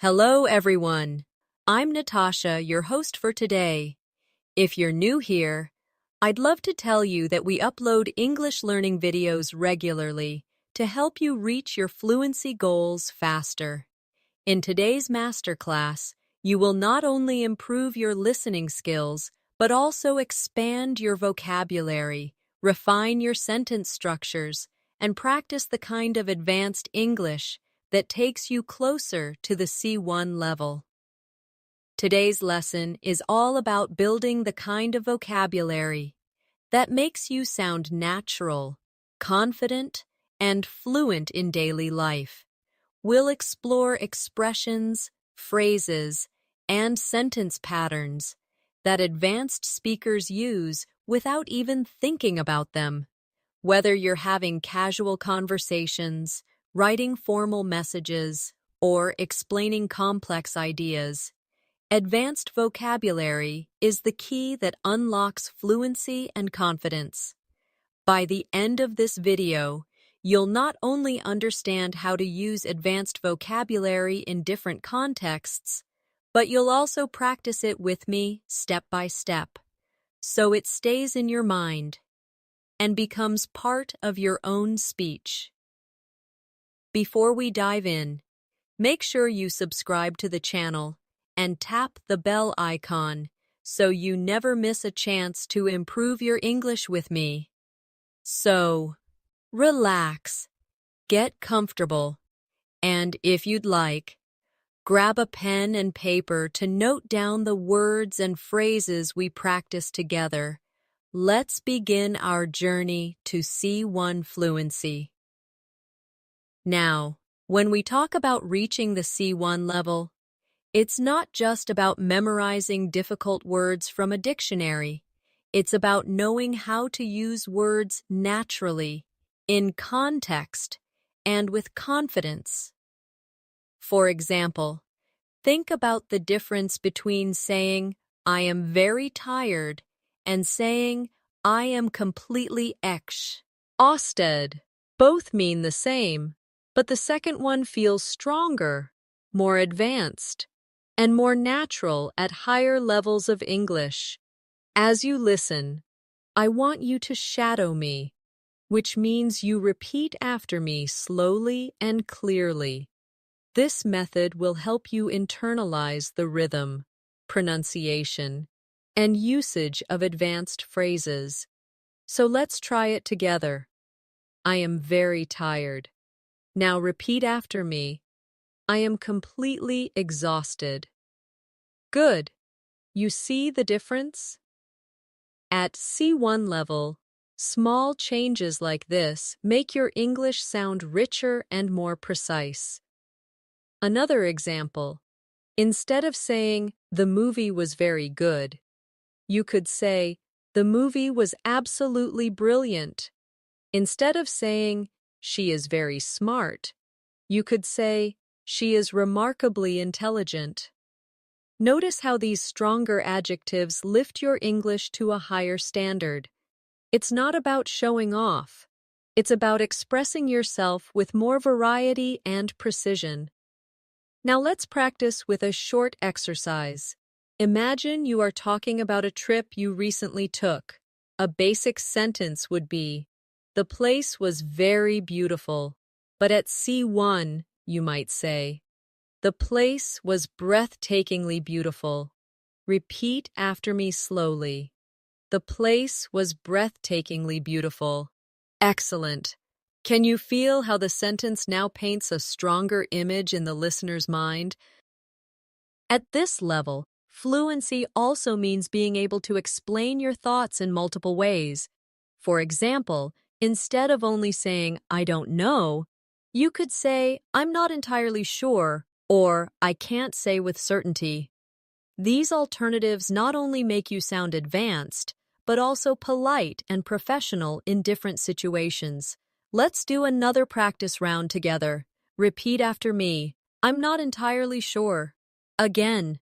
Hello, everyone. I'm Natasha, your host for today. If you're new here, I'd love to tell you that we upload English learning videos regularly to help you reach your fluency goals faster. In today's masterclass, you will not only improve your listening skills, but also expand your vocabulary, refine your sentence structures, and practice the kind of advanced English that takes you closer to the C1 level. Today's lesson is all about building the kind of vocabulary that makes you sound natural, confident, and fluent in daily life. We'll explore expressions, phrases, and sentence patterns that advanced speakers use without even thinking about them. Whether you're having casual conversations, writing formal messages, or explaining complex ideas, advanced vocabulary is the key that unlocks fluency and confidence. By the end of this video, you'll not only understand how to use advanced vocabulary in different contexts, but you'll also practice it with me step by step, so it stays in your mind and becomes part of your own speech. Before we dive in, make sure you subscribe to the channel and tap the bell icon so you never miss a chance to improve your English with me. So, relax, get comfortable, and if you'd like, grab a pen and paper to note down the words and phrases we practice together. Let's begin our journey to C1 fluency. Now, when we talk about reaching the C1 level, it's not just about memorizing difficult words from a dictionary. It's about knowing how to use words naturally, in context, and with confidence. For example, think about the difference between saying, "I am very tired," and saying, "I am completely exhausted." Both mean the same, but the second one feels stronger, more advanced, and more natural at higher levels of English. As you listen, I want you to shadow me, which means you repeat after me slowly and clearly. This method will help you internalize the rhythm, pronunciation, and usage of advanced phrases. So let's try it together. I am very tired. Now repeat after me. I am completely exhausted. Good. You see the difference? At C1 level, small changes like this make your English sound richer and more precise. Another example, instead of saying, "The movie was very good," you could say, "The movie was absolutely brilliant." Instead of saying, "She is very smart," you could say, "She is remarkably intelligent." Notice how these stronger adjectives lift your English to a higher standard. It's not about showing off. It's about expressing yourself with more variety and precision. Now let's practice with a short exercise. Imagine you are talking about a trip you recently took. A basic sentence would be, "The place was very beautiful," but at C1, you might say, "The place was breathtakingly beautiful." Repeat after me slowly. The place was breathtakingly beautiful. Excellent. Can you feel how the sentence now paints a stronger image in the listener's mind? At this level, fluency also means being able to explain your thoughts in multiple ways. For example, instead of only saying, "I don't know," you could say, "I'm not entirely sure," or "I can't say with certainty." These alternatives not only make you sound advanced, but also polite and professional in different situations. Let's do another practice round together. Repeat after me. I'm not entirely sure. Again,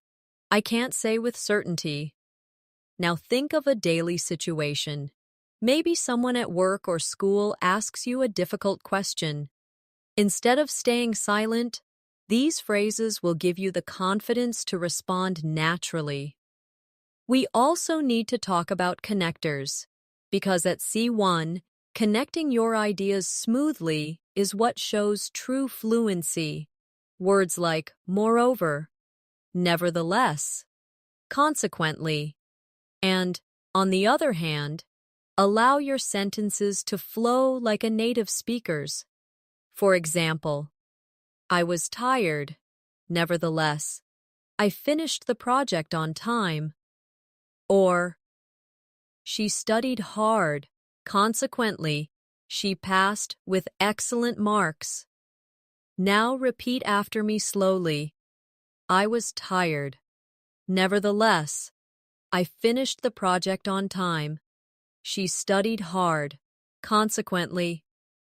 I can't say with certainty. Now think of a daily situation. Maybe someone at work or school asks you a difficult question. Instead of staying silent, These phrases will give you the confidence to respond naturally. We also need to talk about connectors, because at C1, connecting your ideas smoothly is what shows true fluency. Words like moreover, nevertheless, consequently, and, on the other hand, allow your sentences to flow like a native speaker's. For example, I was tired, nevertheless, I finished the project on time. Or, she studied hard, consequently, she passed with excellent marks. Now repeat after me slowly. I was tired. Nevertheless, I finished the project on time. She studied hard. Consequently,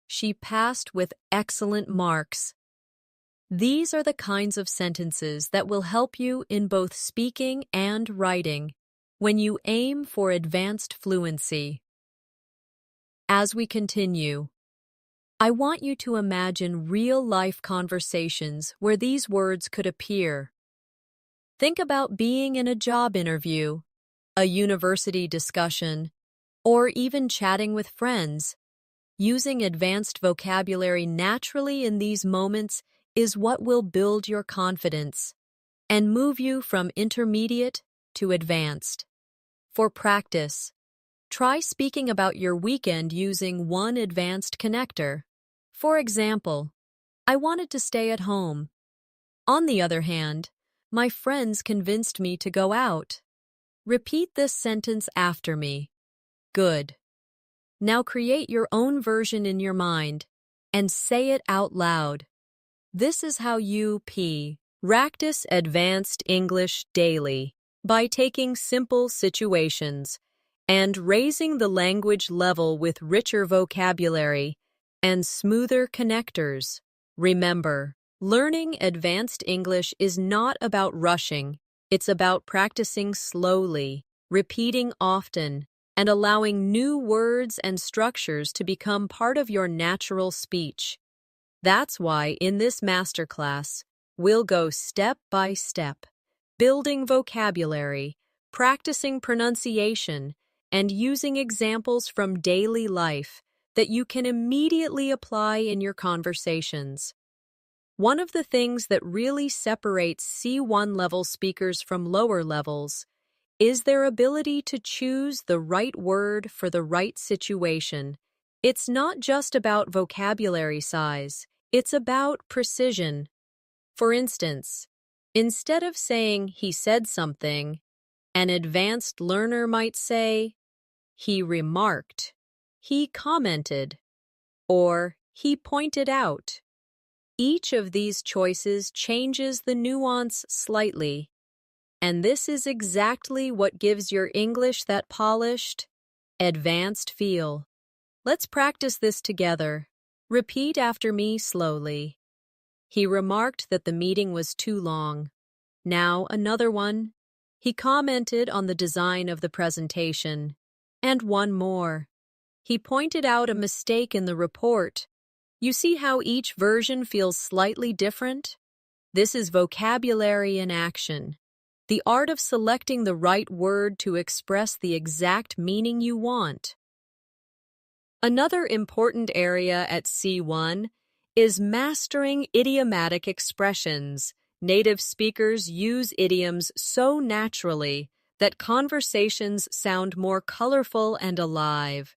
she passed with excellent marks. These are the kinds of sentences that will help you in both speaking and writing when you aim for advanced fluency. As we continue, I want you to imagine real-life conversations where these words could appear. Think about being in a job interview, a university discussion, or even chatting with friends. Using advanced vocabulary naturally in these moments is what will build your confidence and move you from intermediate to advanced. For practice, try speaking about your weekend using one advanced connector. For example, I wanted to stay at home. On the other hand, my friends convinced me to go out. Repeat this sentence after me. Good. Now create your own version in your mind and say it out loud. This is how you practice advanced English daily by taking simple situations and raising the language level with richer vocabulary and smoother connectors. Remember, learning advanced English is not about rushing. It's about practicing slowly, repeating often, and allowing new words and structures to become part of your natural speech. That's why in this masterclass, we'll go step by step, building vocabulary, practicing pronunciation, and using examples from daily life that you can immediately apply in your conversations. One of the things that really separates C1 level speakers from lower levels is their ability to choose the right word for the right situation. It's not just about vocabulary size, it's about precision. For instance, instead of saying he said something, an advanced learner might say, he remarked, he commented, or he pointed out. Each of these choices changes the nuance slightly, and this is exactly what gives your English that polished, advanced feel. Let's practice this together. Repeat after me slowly. He remarked that the meeting was too long. Now another one. He commented on the design of the presentation. And one more. He pointed out a mistake in the report. You see how each version feels slightly different? This is vocabulary in action. The art of selecting the right word to express the exact meaning you want. Another important area at C1 is mastering idiomatic expressions. Native speakers use idioms so naturally that conversations sound more colorful and alive.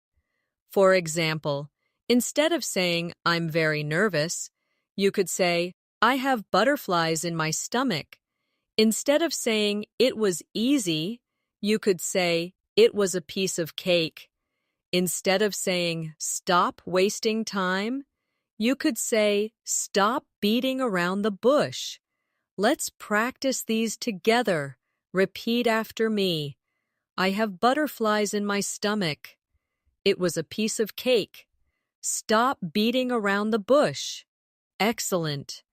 For example, instead of saying, I'm very nervous, you could say, I have butterflies in my stomach. Instead of saying, it was easy, you could say, it was a piece of cake. Instead of saying, stop wasting time, you could say, stop beating around the bush. Let's practice these together. Repeat after me. I have butterflies in my stomach. It was a piece of cake. Stop beating around the bush. Excellent.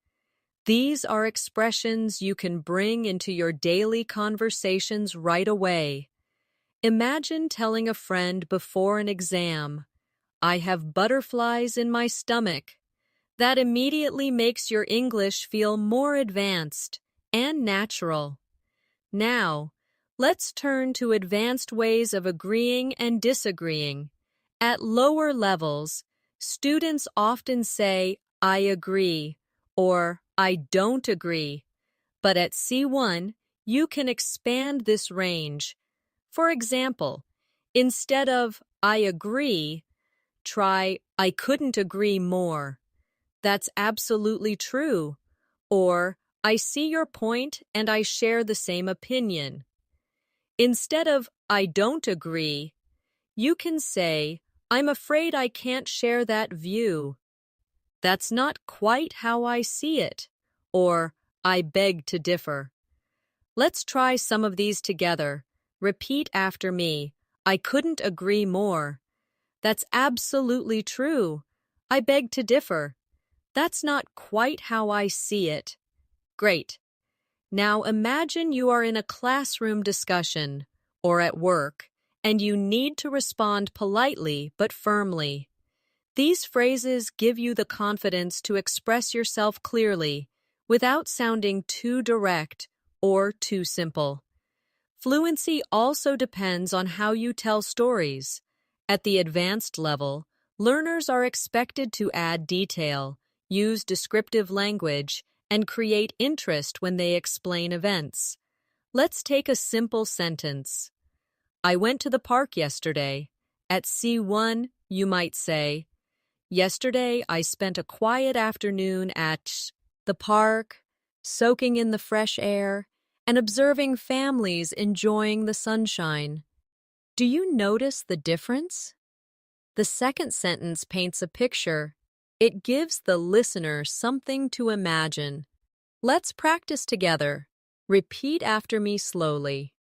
These are expressions you can bring into your daily conversations right away. Imagine telling a friend before an exam, I have butterflies in my stomach. That immediately makes your English feel more advanced and natural. Now, let's turn to advanced ways of agreeing and disagreeing. At lower levels, students often say, I agree, or I don't agree. But at C1, you can expand this range. For example, instead of I agree, try I couldn't agree more. That's absolutely true. Or I see your point and I share the same opinion. Instead of I don't agree, you can say I'm afraid I can't share that view. That's not quite how I see it. Or I beg to differ. Let's try some of these together. Repeat after me. I couldn't agree more. That's absolutely true. I beg to differ. That's not quite how I see it. Great. Now imagine you are in a classroom discussion or at work, and you need to respond politely but firmly. These phrases give you the confidence to express yourself clearly without sounding too direct or too simple. Fluency also depends on how you tell stories. At the advanced level, learners are expected to add detail, use descriptive language, and create interest when they explain events. Let's take a simple sentence. I went to the park yesterday. At C1, you might say, yesterday I spent a quiet afternoon at the park, soaking in the fresh air, and observing families enjoying the sunshine. Do you notice the difference? The second sentence paints a picture. It gives the listener something to imagine. Let's practice together. Repeat after me slowly.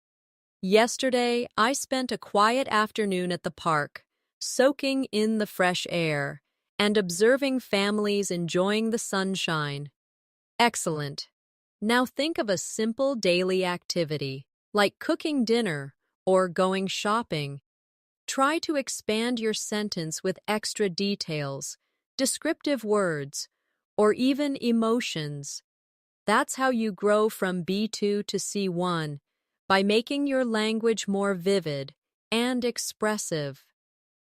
Yesterday, I spent a quiet afternoon at the park, soaking in the fresh air and observing families enjoying the sunshine. Excellent. Now think of a simple daily activity, like cooking dinner or going shopping. Try to expand your sentence with extra details, descriptive words, or even emotions. That's how you grow from B2 to C1, by making your language more vivid and expressive.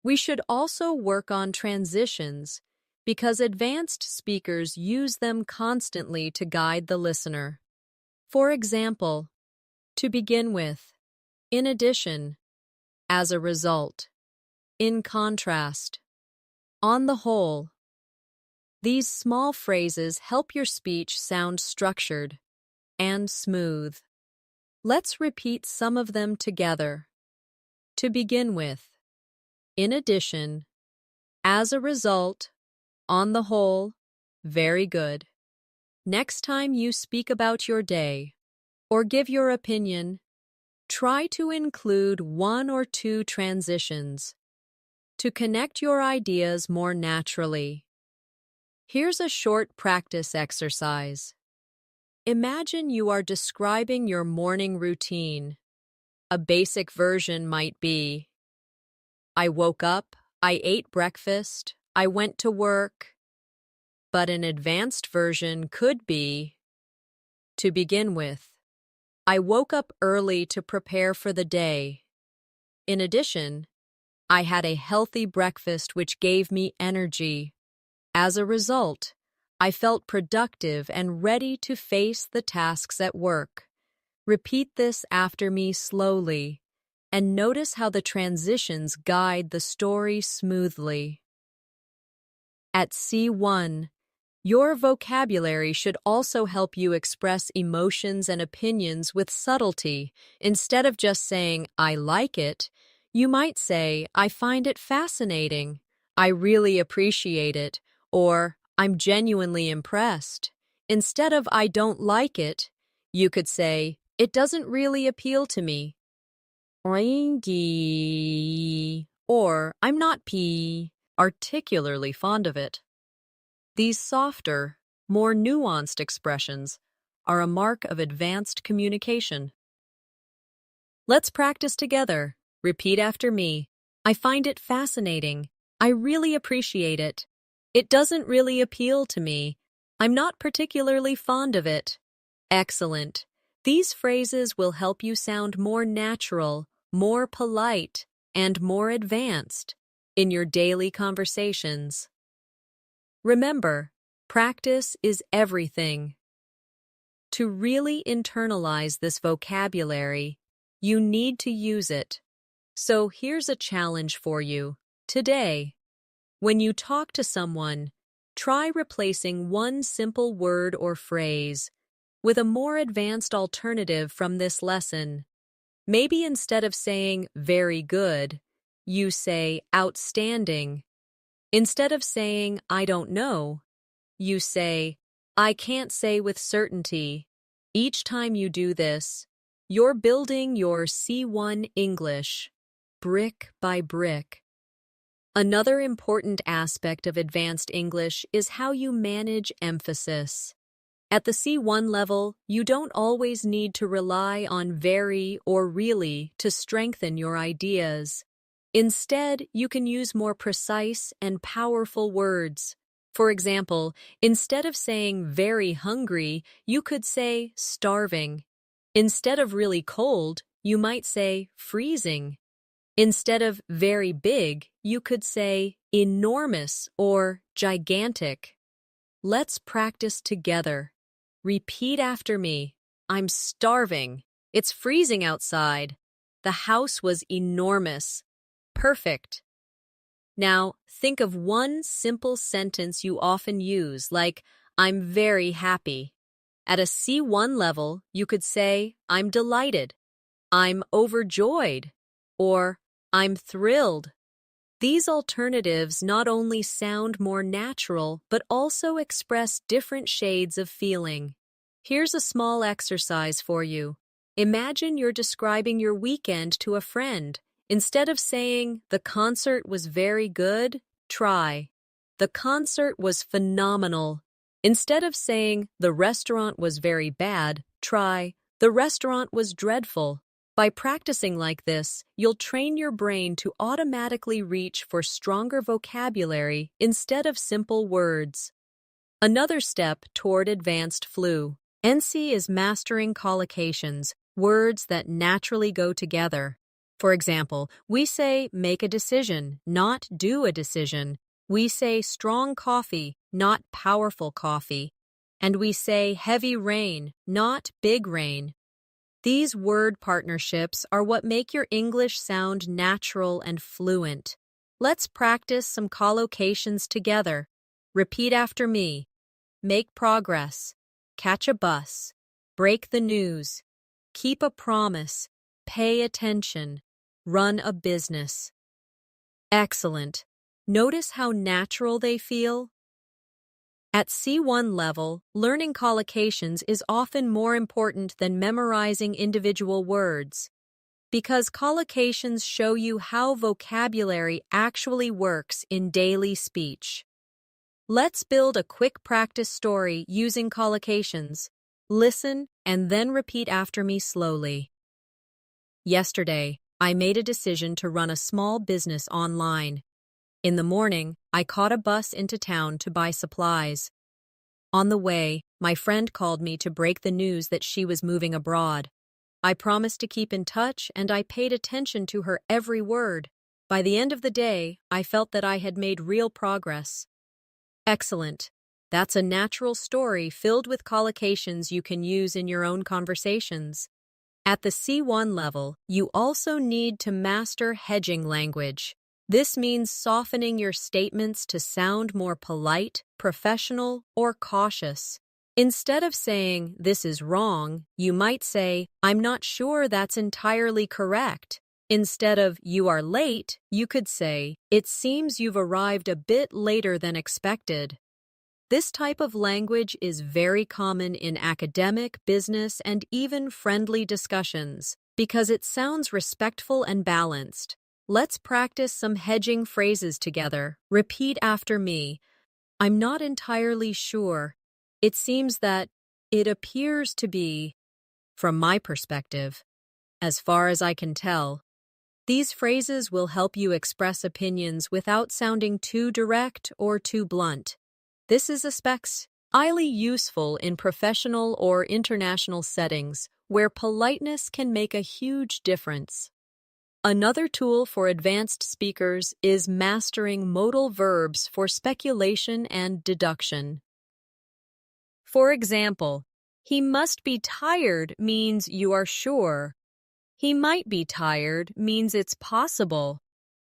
We should also work on transitions, because advanced speakers use them constantly to guide the listener. For example, to begin with, in addition, as a result, in contrast, on the whole. These small phrases help your speech sound structured and smooth. Let's repeat some of them together. To begin with, in addition, as a result, on the whole, very good. Next time you speak about your day or give your opinion, try to include one or two transitions to connect your ideas more naturally. Here's a short practice exercise. Imagine you are describing your morning routine. A basic version might be, I woke up, I ate breakfast, I went to work. But an advanced version could be, to begin with, I woke up early to prepare for the day. In addition, I had a healthy breakfast which gave me energy. As a result, I felt productive and ready to face the tasks at work. Repeat this after me slowly, and notice how the transitions guide the story smoothly. At C1, your vocabulary should also help you express emotions and opinions with subtlety. Instead of just saying, I like it, you might say, I find it fascinating, I really appreciate it, or I'm genuinely impressed. Instead of I don't like it, you could say, it doesn't really appeal to me. Or I'm not particularly fond of it. These softer, more nuanced expressions are a mark of advanced communication. Let's practice together. Repeat after me. I find it fascinating. I really appreciate it. It doesn't really appeal to me. I'm not particularly fond of it. Excellent. These phrases will help you sound more natural, more polite, and more advanced in your daily conversations. Remember, practice is everything. To really internalize this vocabulary, you need to use it. So here's a challenge for you. Today, when you talk to someone, try replacing one simple word or phrase with a more advanced alternative from this lesson. Maybe instead of saying very good, you say outstanding. Instead of saying I don't know, you say I can't say with certainty. Each time you do this, you're building your C1 English, brick by brick. Another important aspect of advanced English is how you manage emphasis. At the C1 level, you don't always need to rely on very or really to strengthen your ideas. Instead, you can use more precise and powerful words. For example, instead of saying very hungry, you could say starving. Instead of really cold, you might say freezing. Instead of very big, you could say enormous or gigantic. Let's practice together. Repeat after me. I'm starving. It's freezing outside. The house was enormous. Perfect. Now, think of one simple sentence you often use, like, I'm very happy. At a C1 level, you could say, I'm delighted. I'm overjoyed. Or, I'm thrilled. These alternatives not only sound more natural, but also express different shades of feeling. Here's a small exercise for you. Imagine you're describing your weekend to a friend. Instead of saying, the concert was very good, try, the concert was phenomenal. Instead of saying, the restaurant was very bad, try, the restaurant was dreadful. By practicing like this, you'll train your brain to automatically reach for stronger vocabulary instead of simple words. Another step toward advanced fluency is mastering collocations, words that naturally go together. For example, we say make a decision, not do a decision. We say strong coffee, not powerful coffee. And we say heavy rain, not big rain. These word partnerships are what make your English sound natural and fluent. Let's practice some collocations together. Repeat after me. Make progress. Catch a bus. Break the news. Keep a promise. Pay attention. Run a business. Excellent. Notice how natural they feel? At C1 level, learning collocations is often more important than memorizing individual words, because collocations show you how vocabulary actually works in daily speech. Let's build a quick practice story using collocations. Listen and then repeat after me slowly. Yesterday, I made a decision to run a small business online. In the morning, I caught a bus into town to buy supplies. On the way, my friend called me to break the news that she was moving abroad. I promised to keep in touch, and I paid attention to her every word. By the end of the day, I felt that I had made real progress. Excellent. That's a natural story filled with collocations you can use in your own conversations. At the C1 level, you also need to master hedging language. This means softening your statements to sound more polite, professional, or cautious. Instead of saying, this is wrong, you might say, I'm not sure that's entirely correct. Instead of, you are late, you could say, it seems you've arrived a bit later than expected. This type of language is very common in academic, business, and even friendly discussions because it sounds respectful and balanced. Let's practice some hedging phrases together. Repeat after me. I'm not entirely sure. It seems that it appears to be, from my perspective, as far as I can tell. These phrases will help you express opinions without sounding too direct or too blunt. This is especially highly useful in professional or international settings where politeness can make a huge difference. Another tool for advanced speakers is mastering modal verbs for speculation and deduction. For example, he must be tired means you are sure. He might be tired means it's possible.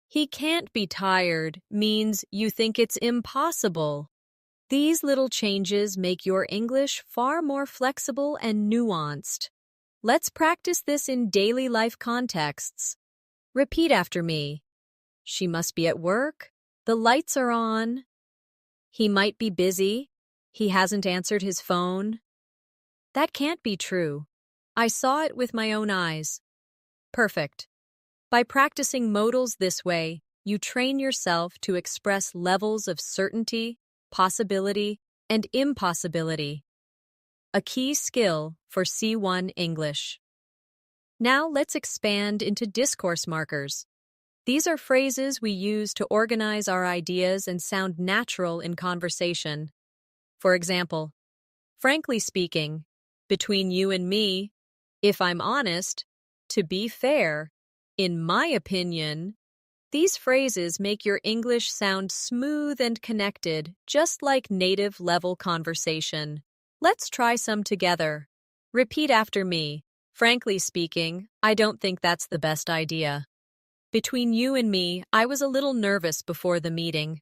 He can't be tired means you think it's impossible. These little changes make your English far more flexible and nuanced. Let's practice this in daily life contexts. Repeat after me. She must be at work. The lights are on. He might be busy. He hasn't answered his phone. That can't be true. I saw it with my own eyes. Perfect. By practicing modals this way, you train yourself to express levels of certainty, possibility, and impossibility. A key skill for C1 English. Now let's expand into discourse markers. These are phrases we use to organize our ideas and sound natural in conversation. For example, frankly speaking, between you and me, if I'm honest, to be fair, in my opinion. These phrases make your English sound smooth and connected, just like native-level conversation. Let's try some together. Repeat after me. Frankly speaking, I don't think that's the best idea. Between you and me, I was a little nervous before the meeting.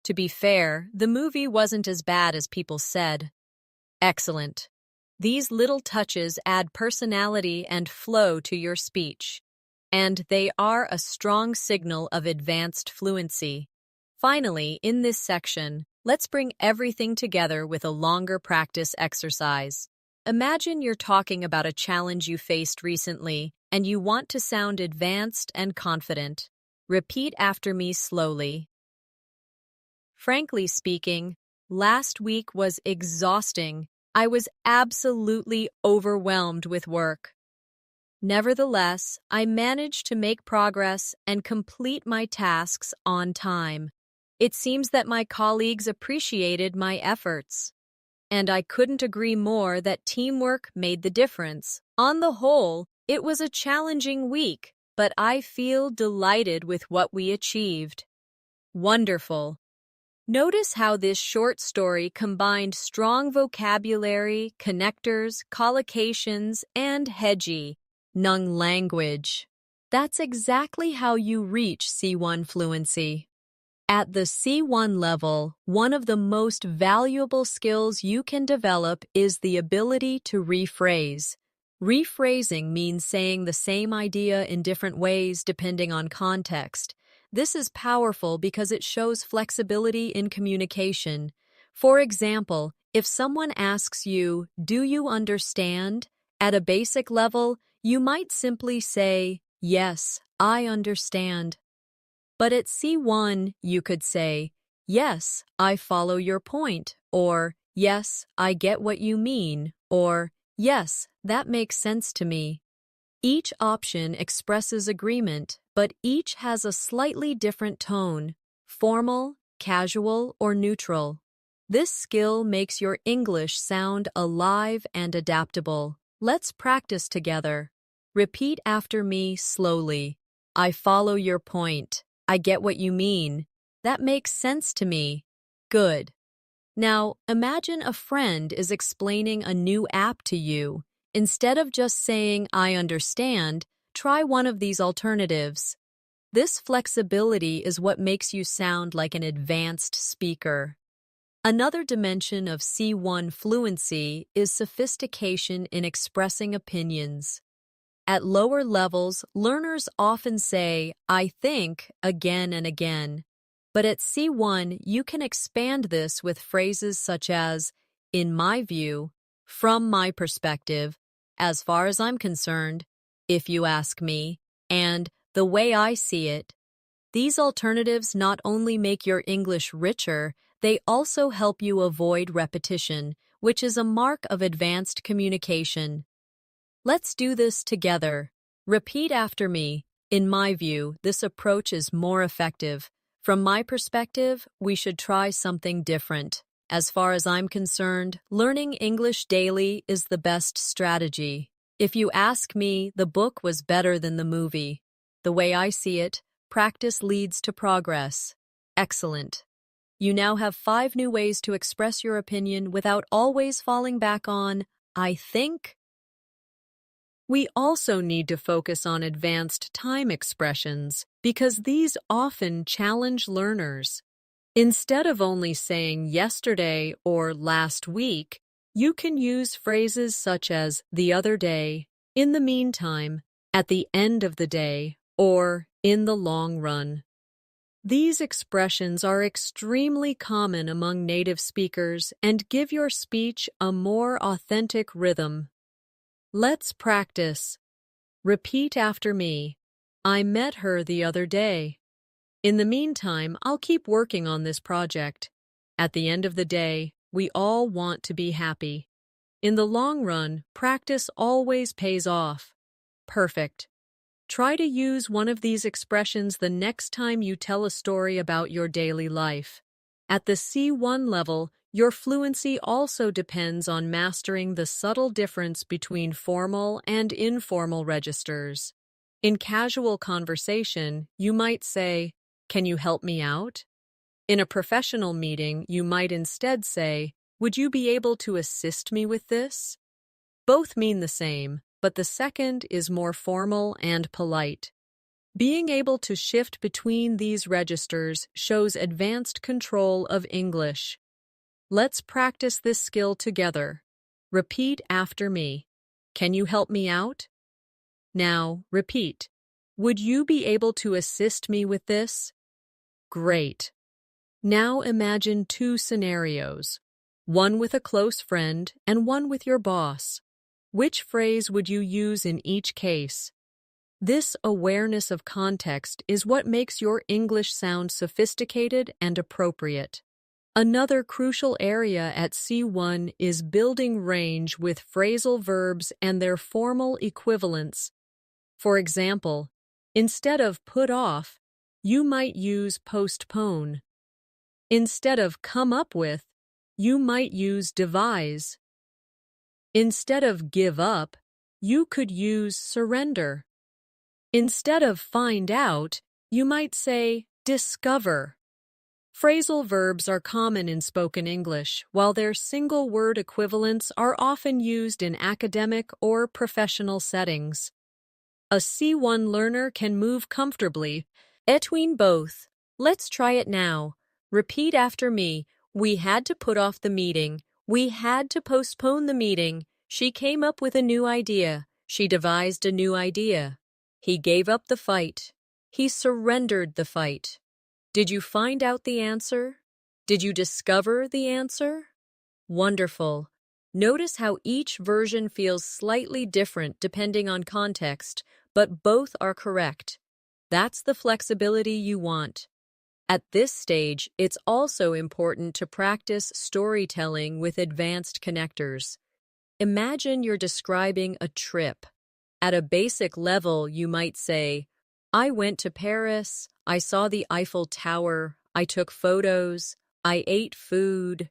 To be fair, the movie wasn't as bad as people said. Excellent. These little touches add personality and flow to your speech, and they are a strong signal of advanced fluency. Finally, in this section, let's bring everything together with a longer practice exercise. Imagine you're talking about a challenge you faced recently, and you want to sound advanced and confident. Repeat after me slowly. Frankly speaking, last week was exhausting. I was absolutely overwhelmed with work. Nevertheless, I managed to make progress and complete my tasks on time. It seems that my colleagues appreciated my efforts. And I couldn't agree more that teamwork made the difference. On the whole, it was a challenging week, but I feel delighted with what we achieved. Wonderful. Notice how this short story combined strong vocabulary, connectors, collocations, and hedgy, Nung language. That's exactly how you reach C1 fluency. At the C1 level, one of the most valuable skills you can develop is the ability to rephrase. Rephrasing means saying the same idea in different ways depending on context. This is powerful because it shows flexibility in communication. For example, if someone asks you, "Do you understand?" at a basic level, you might simply say, "Yes, I understand." But at C1, you could say, "Yes, I follow your point," or "Yes, I get what you mean," or "Yes, that makes sense to me." Each option expresses agreement, but each has a slightly different tone, formal, casual, or neutral. This skill makes your English sound alive and adaptable. Let's practice together. Repeat after me slowly. I follow your point. I get what you mean. That makes sense to me. Good. Now, imagine a friend is explaining a new app to you. Instead of just saying, "I understand," try one of these alternatives. This flexibility is what makes you sound like an advanced speaker. Another dimension of C1 fluency is sophistication in expressing opinions. At lower levels, learners often say, "I think," again and again. But at C1, you can expand this with phrases such as, "In my view," "From my perspective," "As far as I'm concerned," "If you ask me," and "The way I see it." These alternatives not only make your English richer, they also help you avoid repetition, which is a mark of advanced communication. Let's do this together. Repeat after me. In my view, this approach is more effective. From my perspective, we should try something different. As far as I'm concerned, learning English daily is the best strategy. If you ask me, the book was better than the movie. The way I see it, practice leads to progress. Excellent. You now have 5 new ways to express your opinion without always falling back on, I think. We also need to focus on advanced time expressions because these often challenge learners. Instead of only saying yesterday or last week, you can use phrases such as the other day, in the meantime, at the end of the day, or in the long run. These expressions are extremely common among native speakers and give your speech a more authentic rhythm. Let's practice. Repeat after me. I met her the other day. In the meantime, I'll keep working on this project. At the end of the day, we all want to be happy. In the long run, practice always pays off. Perfect. Try to use one of these expressions the next time you tell a story about your daily life. At the C1 level, your fluency also depends on mastering the subtle difference between formal and informal registers. In casual conversation, you might say, "Can you help me out?" In a professional meeting, you might instead say, "Would you be able to assist me with this?" Both mean the same, but the second is more formal and polite. Being able to shift between these registers shows advanced control of English. Let's practice this skill together. Repeat after me. Can you help me out? Now, repeat. Would you be able to assist me with this? Great. Now imagine 2 scenarios, one with a close friend and one with your boss. Which phrase would you use in each case? This awareness of context is what makes your English sound sophisticated and appropriate. Another crucial area at C1 is building range with phrasal verbs and their formal equivalents. For example, instead of put off, you might use postpone. Instead of come up with, you might use devise. Instead of give up, you could use surrender. Instead of find out, you might say discover. Phrasal verbs are common in spoken English, while their single-word equivalents are often used in academic or professional settings. A C1 learner can move comfortably between both. Let's try it now. Repeat after me. We had to put off the meeting. We had to postpone the meeting. She came up with a new idea. She devised a new idea. He gave up the fight. He surrendered the fight. Did you find out the answer? Did you discover the answer? Wonderful. Notice how each version feels slightly different depending on context, but both are correct. That's the flexibility you want. At this stage, it's also important to practice storytelling with advanced connectors. Imagine you're describing a trip. At a basic level, you might say, I went to Paris, I saw the Eiffel Tower, I took photos, I ate food.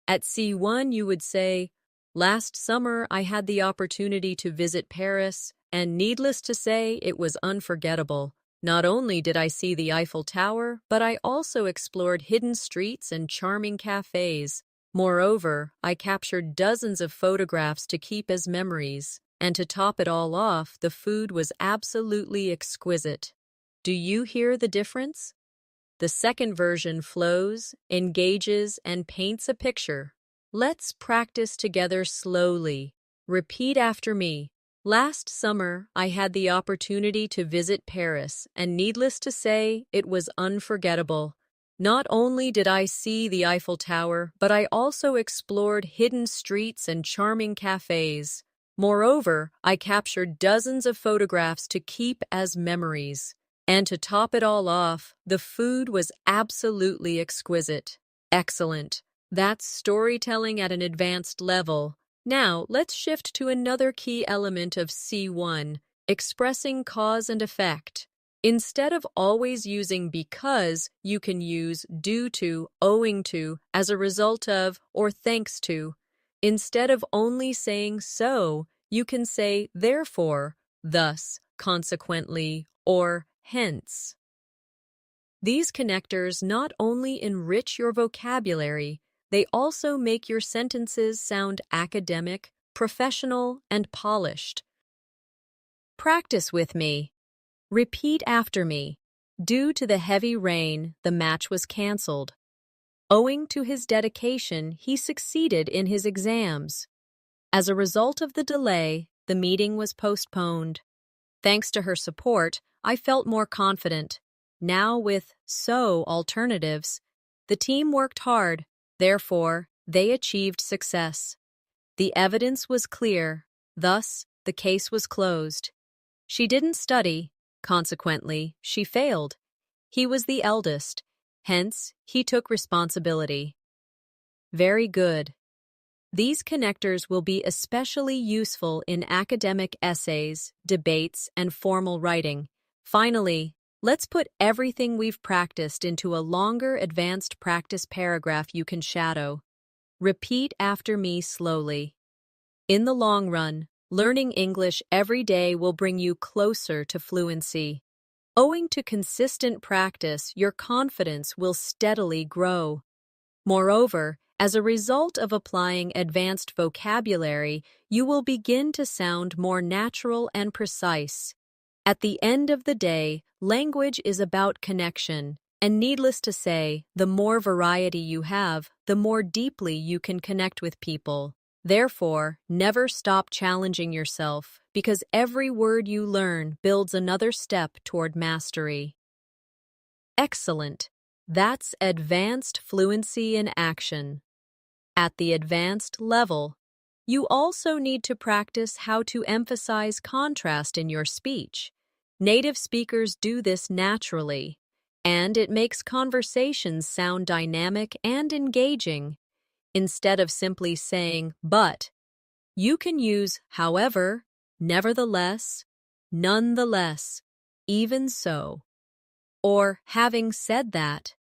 At C1, you would say, last summer I had the opportunity to visit Paris, and needless to say, it was unforgettable. Not only did I see the Eiffel Tower, but I also explored hidden streets and charming cafes. Moreover, I captured dozens of photographs to keep as memories. And to top it all off, the food was absolutely exquisite. Do you hear the difference? The second version flows, engages, and paints a picture. Let's practice together slowly. Repeat after me. Last summer, I had the opportunity to visit Paris, and needless to say, it was unforgettable. Not only did I see the Eiffel Tower, but I also explored hidden streets and charming cafes. Moreover, I captured dozens of photographs to keep as memories. And to top it all off, the food was absolutely exquisite. Excellent. That's storytelling at an advanced level. Now, let's shift to another key element of C1, expressing cause and effect. Instead of always using because, you can use due to, owing to, as a result of, or thanks to. Instead of only saying so, you can say therefore, thus, consequently, or hence. These connectors not only enrich your vocabulary, they also make your sentences sound academic, professional, and polished. Practice with me. Repeat after me. Due to the heavy rain, the match was canceled. Owing to his dedication, he succeeded in his exams. As a result of the delay, the meeting was postponed. Thanks to her support, I felt more confident. Now with so alternatives, the team worked hard, therefore, they achieved success. The evidence was clear, thus, the case was closed. She didn't study, consequently, she failed. He was the eldest, hence, he took responsibility. Very good. These connectors will be especially useful in academic essays, debates, and formal writing. Finally, let's put everything we've practiced into a longer advanced practice paragraph you can shadow. Repeat after me slowly. In the long run, learning English every day will bring you closer to fluency. Owing to consistent practice, your confidence will steadily grow. Moreover, as a result of applying advanced vocabulary, you will begin to sound more natural and precise. At the end of the day, language is about connection, and needless to say, the more variety you have, the more deeply you can connect with people. Therefore, never stop challenging yourself, because every word you learn builds another step toward mastery. Excellent. That's advanced fluency in action. At the advanced level, you also need to practice how to emphasize contrast in your speech. Native speakers do this naturally, and it makes conversations sound dynamic and engaging. Instead of simply saying, but, you can use however, nevertheless, nonetheless, even so, or having said that.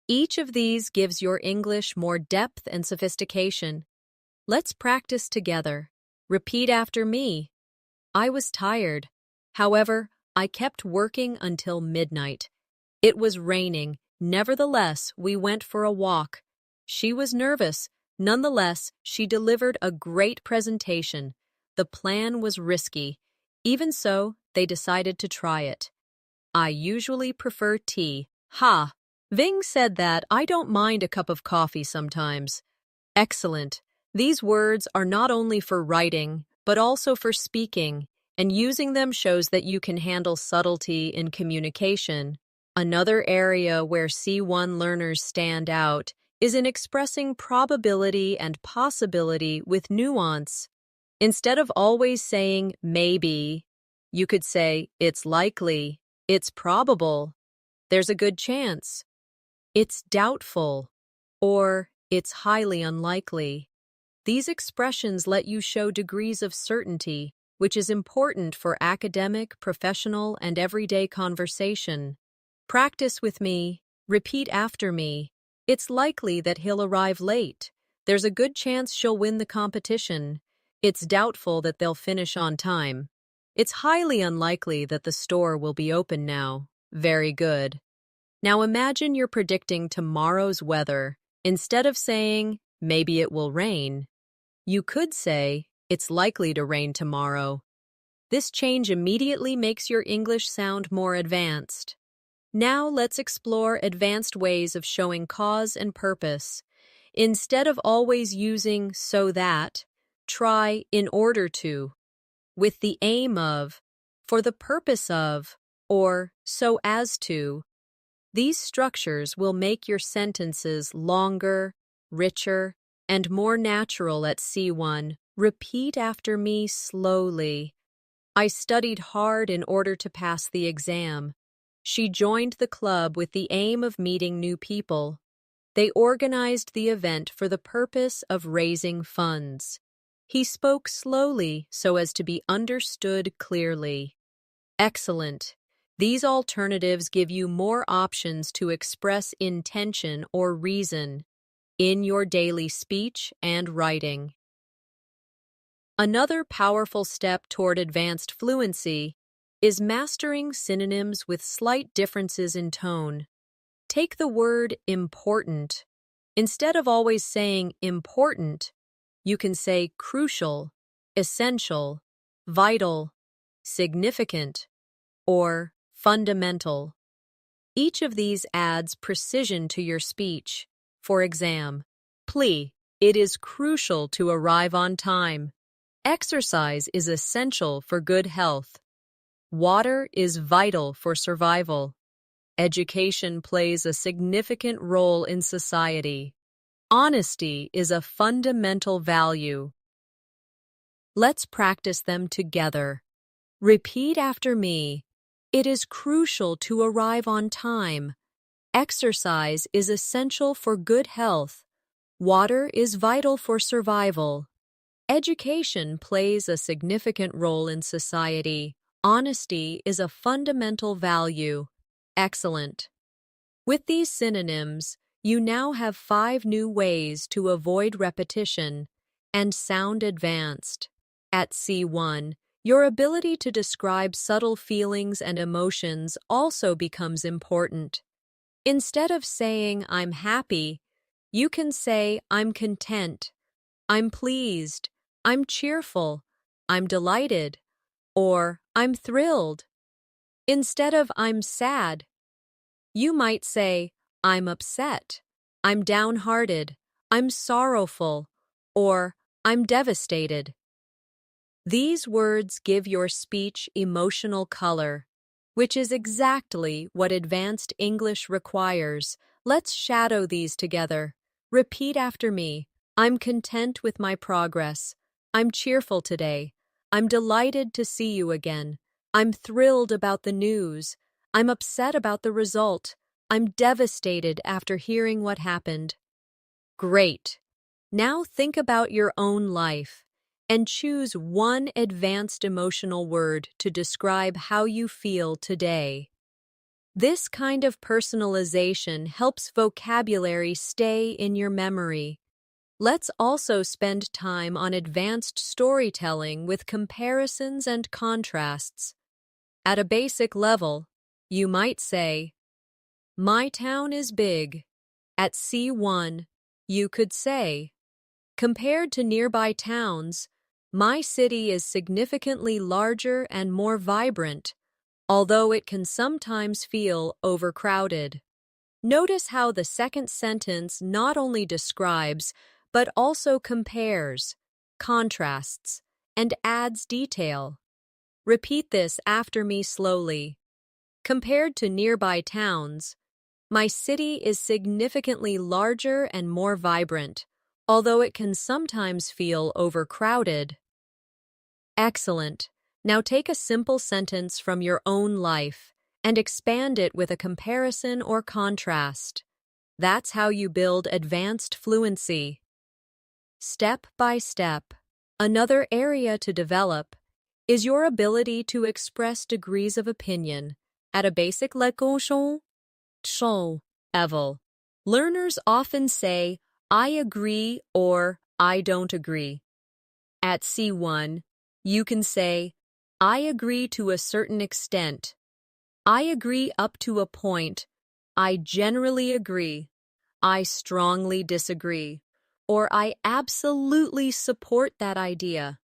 Each of these gives your English more depth and sophistication. Let's practice together. Repeat after me. I was tired. However, I kept working until midnight. It was raining. Nevertheless, we went for a walk. She was nervous. Nonetheless, she delivered a great presentation. The plan was risky. Even so, they decided to try it. I usually prefer tea. Ha! Ving said that I don't mind a cup of coffee sometimes. Excellent. These words are not only for writing, but also for speaking, and using them shows that you can handle subtlety in communication. Another area where C1 learners stand out is in expressing probability and possibility with nuance. Instead of always saying maybe, you could say it's likely, it's probable, there's a good chance, it's doubtful, or it's highly unlikely. These expressions let you show degrees of certainty, which is important for academic, professional, and everyday conversation. Practice with me. Repeat after me. It's likely that he'll arrive late. There's a good chance she'll win the competition. It's doubtful that they'll finish on time. It's highly unlikely that the store will be open now. Very good. Now imagine you're predicting tomorrow's weather. Instead of saying, maybe it will rain, you could say, it's likely to rain tomorrow. This change immediately makes your English sound more advanced. Now let's explore advanced ways of showing cause and purpose. Instead of always using so that, try in order to, with the aim of, for the purpose of, or so as to. These structures will make your sentences longer, richer, and more natural at C1. Repeat after me slowly. I studied hard in order to pass the exam. She joined the club with the aim of meeting new people. They organized the event for the purpose of raising funds. He spoke slowly so as to be understood clearly. Excellent. These alternatives give you more options to express intention or reason in your daily speech and writing. Another powerful step toward advanced fluency is mastering synonyms with slight differences in tone. Take the word important. Instead of always saying important, you can say crucial, essential, vital, significant, or fundamental. Each of these adds precision to your speech. For example, plea, it is crucial to arrive on time. Exercise is essential for good health. Water is vital for survival. Education plays a significant role in society. Honesty is a fundamental value. Let's practice them together. Repeat after me. It is crucial to arrive on time. Exercise is essential for good health. Water is vital for survival. Education plays a significant role in society. Honesty is a fundamental value. Excellent. With these synonyms, you now have 5 new ways to avoid repetition and sound advanced. At C1, your ability to describe subtle feelings and emotions also becomes important. Instead of saying, I'm happy, you can say, I'm content, I'm pleased, I'm cheerful, I'm delighted, or I'm thrilled. Instead of I'm sad, you might say, I'm upset, I'm downhearted, I'm sorrowful, or I'm devastated. These words give your speech emotional color, which is exactly what advanced English requires. Let's shadow these together. Repeat after me. I'm content with my progress. I'm cheerful today. I'm delighted to see you again. I'm thrilled about the news. I'm upset about the result. I'm devastated after hearing what happened. Great. Now think about your own life and choose one advanced emotional word to describe how you feel today. This kind of personalization helps vocabulary stay in your memory. Let's also spend time on advanced storytelling with comparisons and contrasts. At a basic level, you might say, my town is big. At C1, you could say, compared to nearby towns, my city is significantly larger and more vibrant, although it can sometimes feel overcrowded. Notice how the second sentence not only describes, but also compares, contrasts, and adds detail. Repeat this after me slowly. Compared to nearby towns, my city is significantly larger and more vibrant, although it can sometimes feel overcrowded. Excellent. Now take a simple sentence from your own life and expand it with a comparison or contrast. That's how you build advanced fluency. Step by step. Another area to develop is your ability to express degrees of opinion at a basic level. Learners often say, I agree or I don't agree. At C1, you can say, I agree to a certain extent. I agree up to a point. I generally agree. I strongly disagree. Or I absolutely support that idea.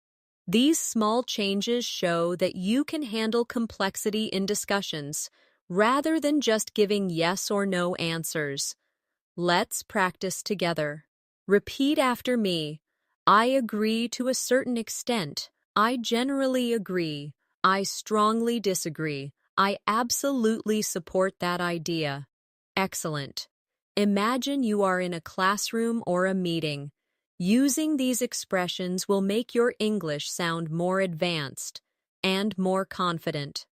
These small changes show that you can handle complexity in discussions, rather than just giving yes or no answers. Let's practice together. Repeat after me. I agree to a certain extent. I generally agree. I strongly disagree. I absolutely support that idea. Excellent. Imagine you are in a classroom or a meeting. Using these expressions will make your English sound more advanced and more confident.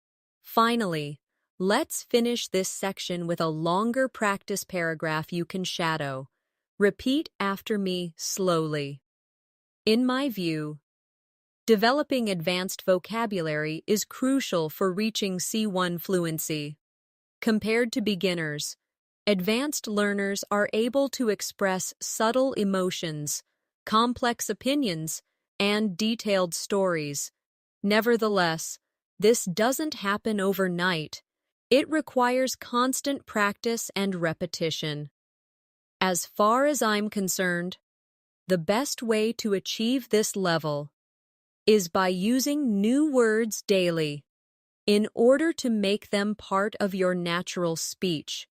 Finally, let's finish this section with a longer practice paragraph you can shadow. Repeat after me slowly. In my view, Developing advanced vocabulary is crucial for reaching C1 fluency. Compared to beginners, advanced learners are able to express subtle emotions, complex opinions, and detailed stories. Nevertheless, this doesn't happen overnight. It requires constant practice and repetition. As far as I'm concerned, the best way to achieve this level is by using new words daily in order to make them part of your natural speech.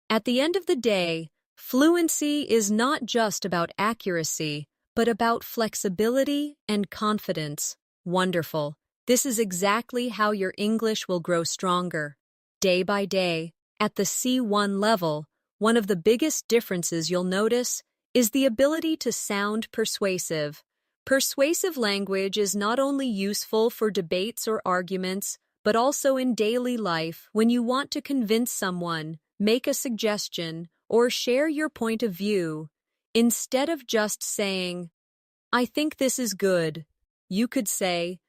At the end of the day, fluency is not just about accuracy, but about flexibility and confidence. Wonderful. This is exactly how your English will grow stronger. Day by day, at the C1 level, one of the biggest differences you'll notice is the ability to sound persuasive. Persuasive language is not only useful for debates or arguments, but also in daily life when you want to convince someone, make a suggestion, or share your point of view. Instead of just saying, "I think this is good," you could say,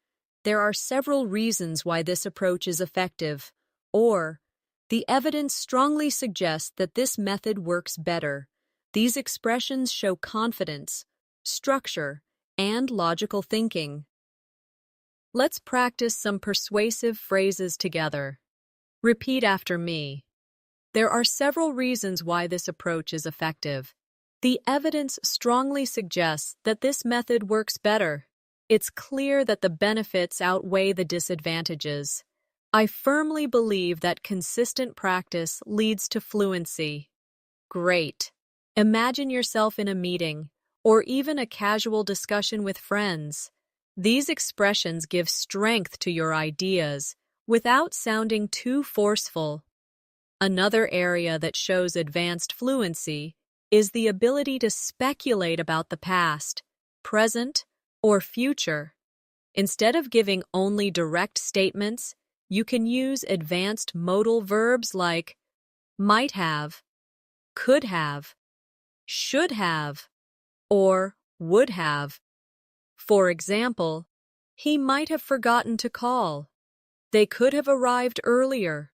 "There are several reasons why this approach is effective," or "The evidence strongly suggests that this method works better." These expressions show confidence, structure, and logical thinking. Let's practice some persuasive phrases together. Repeat after me. There are several reasons why this approach is effective. The evidence strongly suggests that this method works better. It's clear that the benefits outweigh the disadvantages. I firmly believe that consistent practice leads to fluency. Great. Imagine yourself in a meeting, or even a casual discussion with friends. These expressions give strength to your ideas without sounding too forceful. Another area that shows advanced fluency is the ability to speculate about the past, present, or future. Instead of giving only direct statements, you can use advanced modal verbs like might have, could have, should have, or would have. For example, he might have forgotten to call. They could have arrived earlier.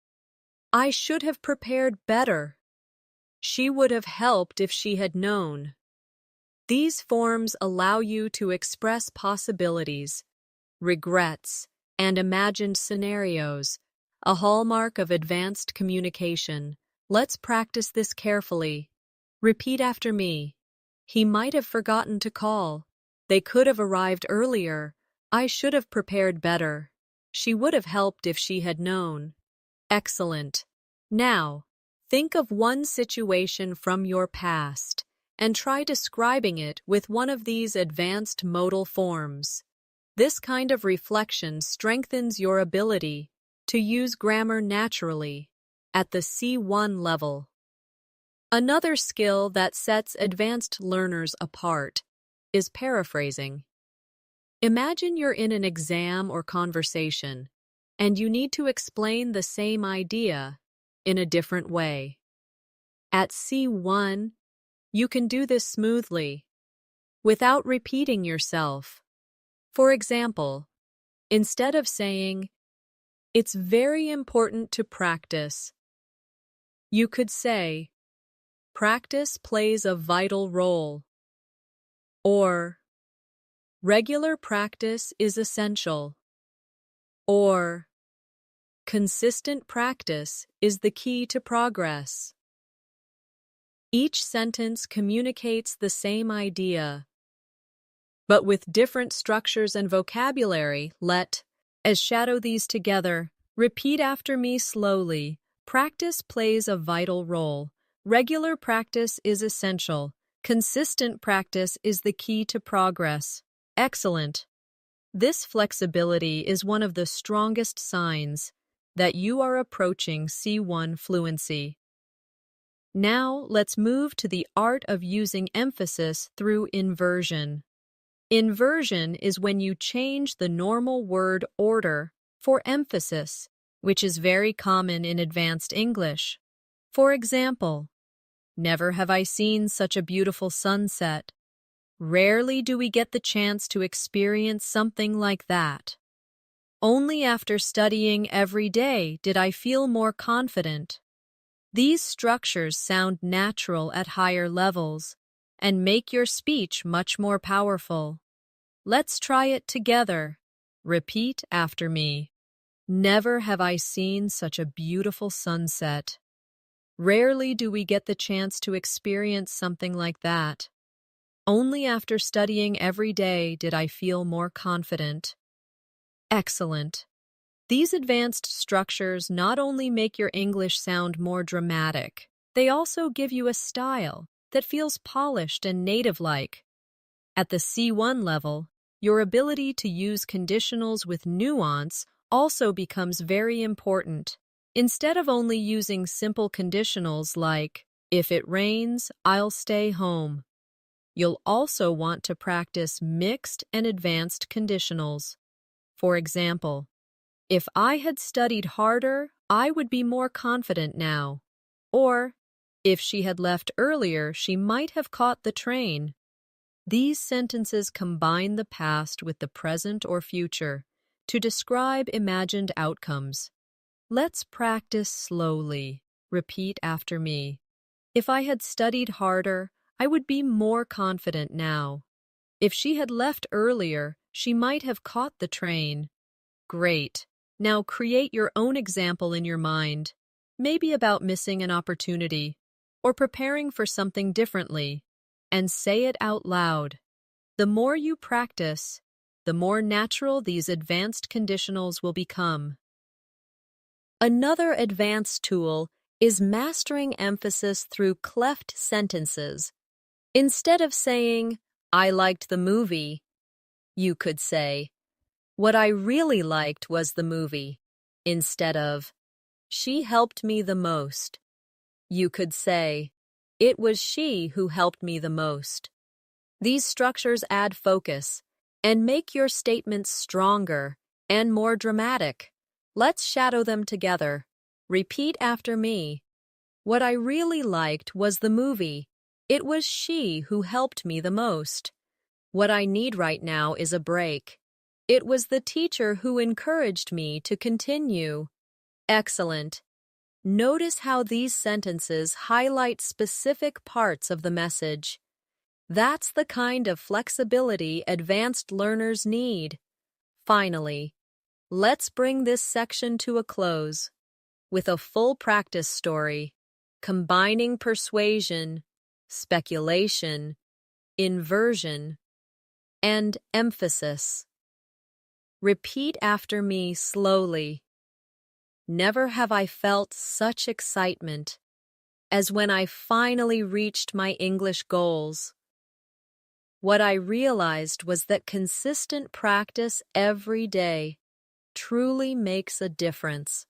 I should have prepared better. She would have helped if she had known. These forms allow you to express possibilities, regrets, and imagined scenarios, a hallmark of advanced communication. Let's practice this carefully. Repeat after me. He might have forgotten to call. They could have arrived earlier. I should have prepared better. She would have helped if she had known. Excellent. Now, think of one situation from your past and try describing it with one of these advanced modal forms. This kind of reflection strengthens your ability to use grammar naturally at the C1 level. Another skill that sets advanced learners apart is paraphrasing. Imagine you're in an exam or conversation, and you need to explain the same idea in a different way. At C1, you can do this smoothly, without repeating yourself. For example, instead of saying, "It's very important to practice," you could say, "Practice plays a vital role," or "Regular practice is essential," or "Consistent practice is the key to progress." Each sentence communicates the same idea, but with different structures and vocabulary. Let's shadow these together. Repeat after me slowly. Practice plays a vital role. Regular practice is essential. Consistent practice is the key to progress. Excellent. This flexibility is one of the strongest signs that you are approaching C1 fluency. Now, let's move to the art of using emphasis through inversion. Inversion is when you change the normal word order for emphasis, which is very common in advanced English. For example, "Never have I seen such a beautiful sunset." Rarely do we get the chance to experience something like that. Only after studying every day did I feel more confident. These structures sound natural at higher levels and make your speech much more powerful. Let's try it together. Repeat after me. Never have I seen such a beautiful sunset. Rarely do we get the chance to experience something like that. Only after studying every day did I feel more confident. Excellent. These advanced structures not only make your English sound more dramatic, they also give you a style that feels polished and native-like. At the C1 level, your ability to use conditionals with nuance also becomes very important. Instead of only using simple conditionals like, if it rains, I'll stay home, you'll also want to practice mixed and advanced conditionals. For example, if I had studied harder, I would be more confident now. Or, if she had left earlier, she might have caught the train. These sentences combine the past with the present or future to describe imagined outcomes. Let's practice slowly. Repeat after me. If I had studied harder, I would be more confident now. If she had left earlier, she might have caught the train. Great. Now create your own example in your mind, maybe about missing an opportunity or preparing for something differently, and say it out loud. The more you practice, the more natural these advanced conditionals will become. Another advanced tool is mastering emphasis through cleft sentences. Instead of saying, I liked the movie, you could say, what I really liked was the movie. Instead of, she helped me the most, you could say, it was she who helped me the most. These structures add focus and make your statements stronger and more dramatic. Let's shadow them together. Repeat after me. What I really liked was the movie. It was she who helped me the most. What I need right now is a break. It was the teacher who encouraged me to continue. Excellent. Notice how these sentences highlight specific parts of the message. That's the kind of flexibility advanced learners need. Finally, let's bring this section to a close with a full practice story, combining persuasion, speculation, inversion, and emphasis. Repeat after me slowly. Never have I felt such excitement as when I finally reached my English goals. What I realized was that consistent practice every day truly makes a difference.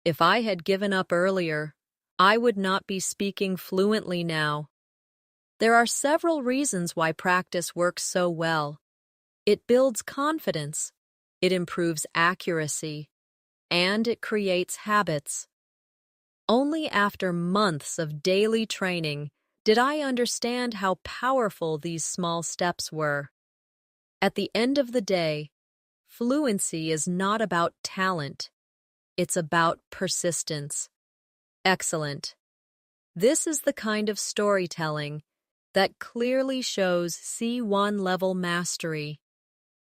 If I had given up earlier, I would not be speaking fluently now. There are several reasons why practice works so well. It builds confidence, it improves accuracy, and it creates habits. Only after months of daily training did I understand how powerful these small steps were. At the end of the day, fluency is not about talent. It's about persistence. Excellent. This is the kind of storytelling that clearly shows C1 level mastery.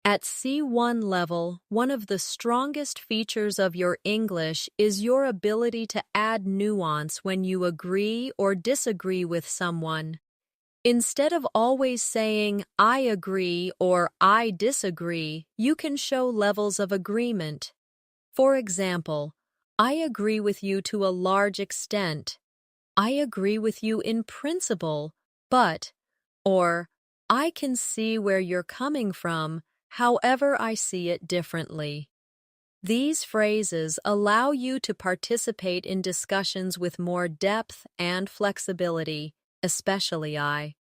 At C1 level, one of the strongest features of your English is your ability to add nuance when you agree or disagree with someone. Instead of always saying, I agree or I disagree, you can show levels of agreement. For example, I agree with you to a large extent. I agree with you in principle, but, or, I can see where you're coming from, however I see it differently. These phrases allow you to participate in discussions with more depth and flexibility, especially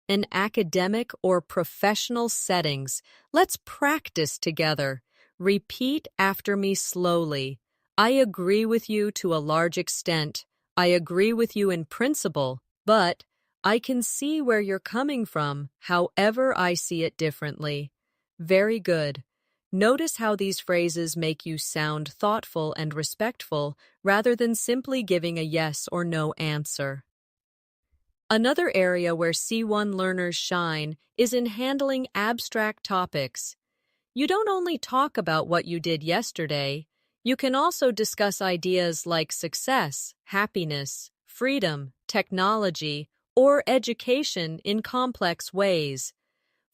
in academic or professional settings. Let's practice together. Repeat after me slowly. I agree with you to a large extent. I agree with you in principle, but, I can see where you're coming from, however I see it differently. Very good. Notice how these phrases make you sound thoughtful and respectful rather than simply giving a yes or no answer. Another area where C1 learners shine is in handling abstract topics. You don't only talk about what you did yesterday, you can also discuss ideas like success, happiness, freedom, technology, or education in complex ways.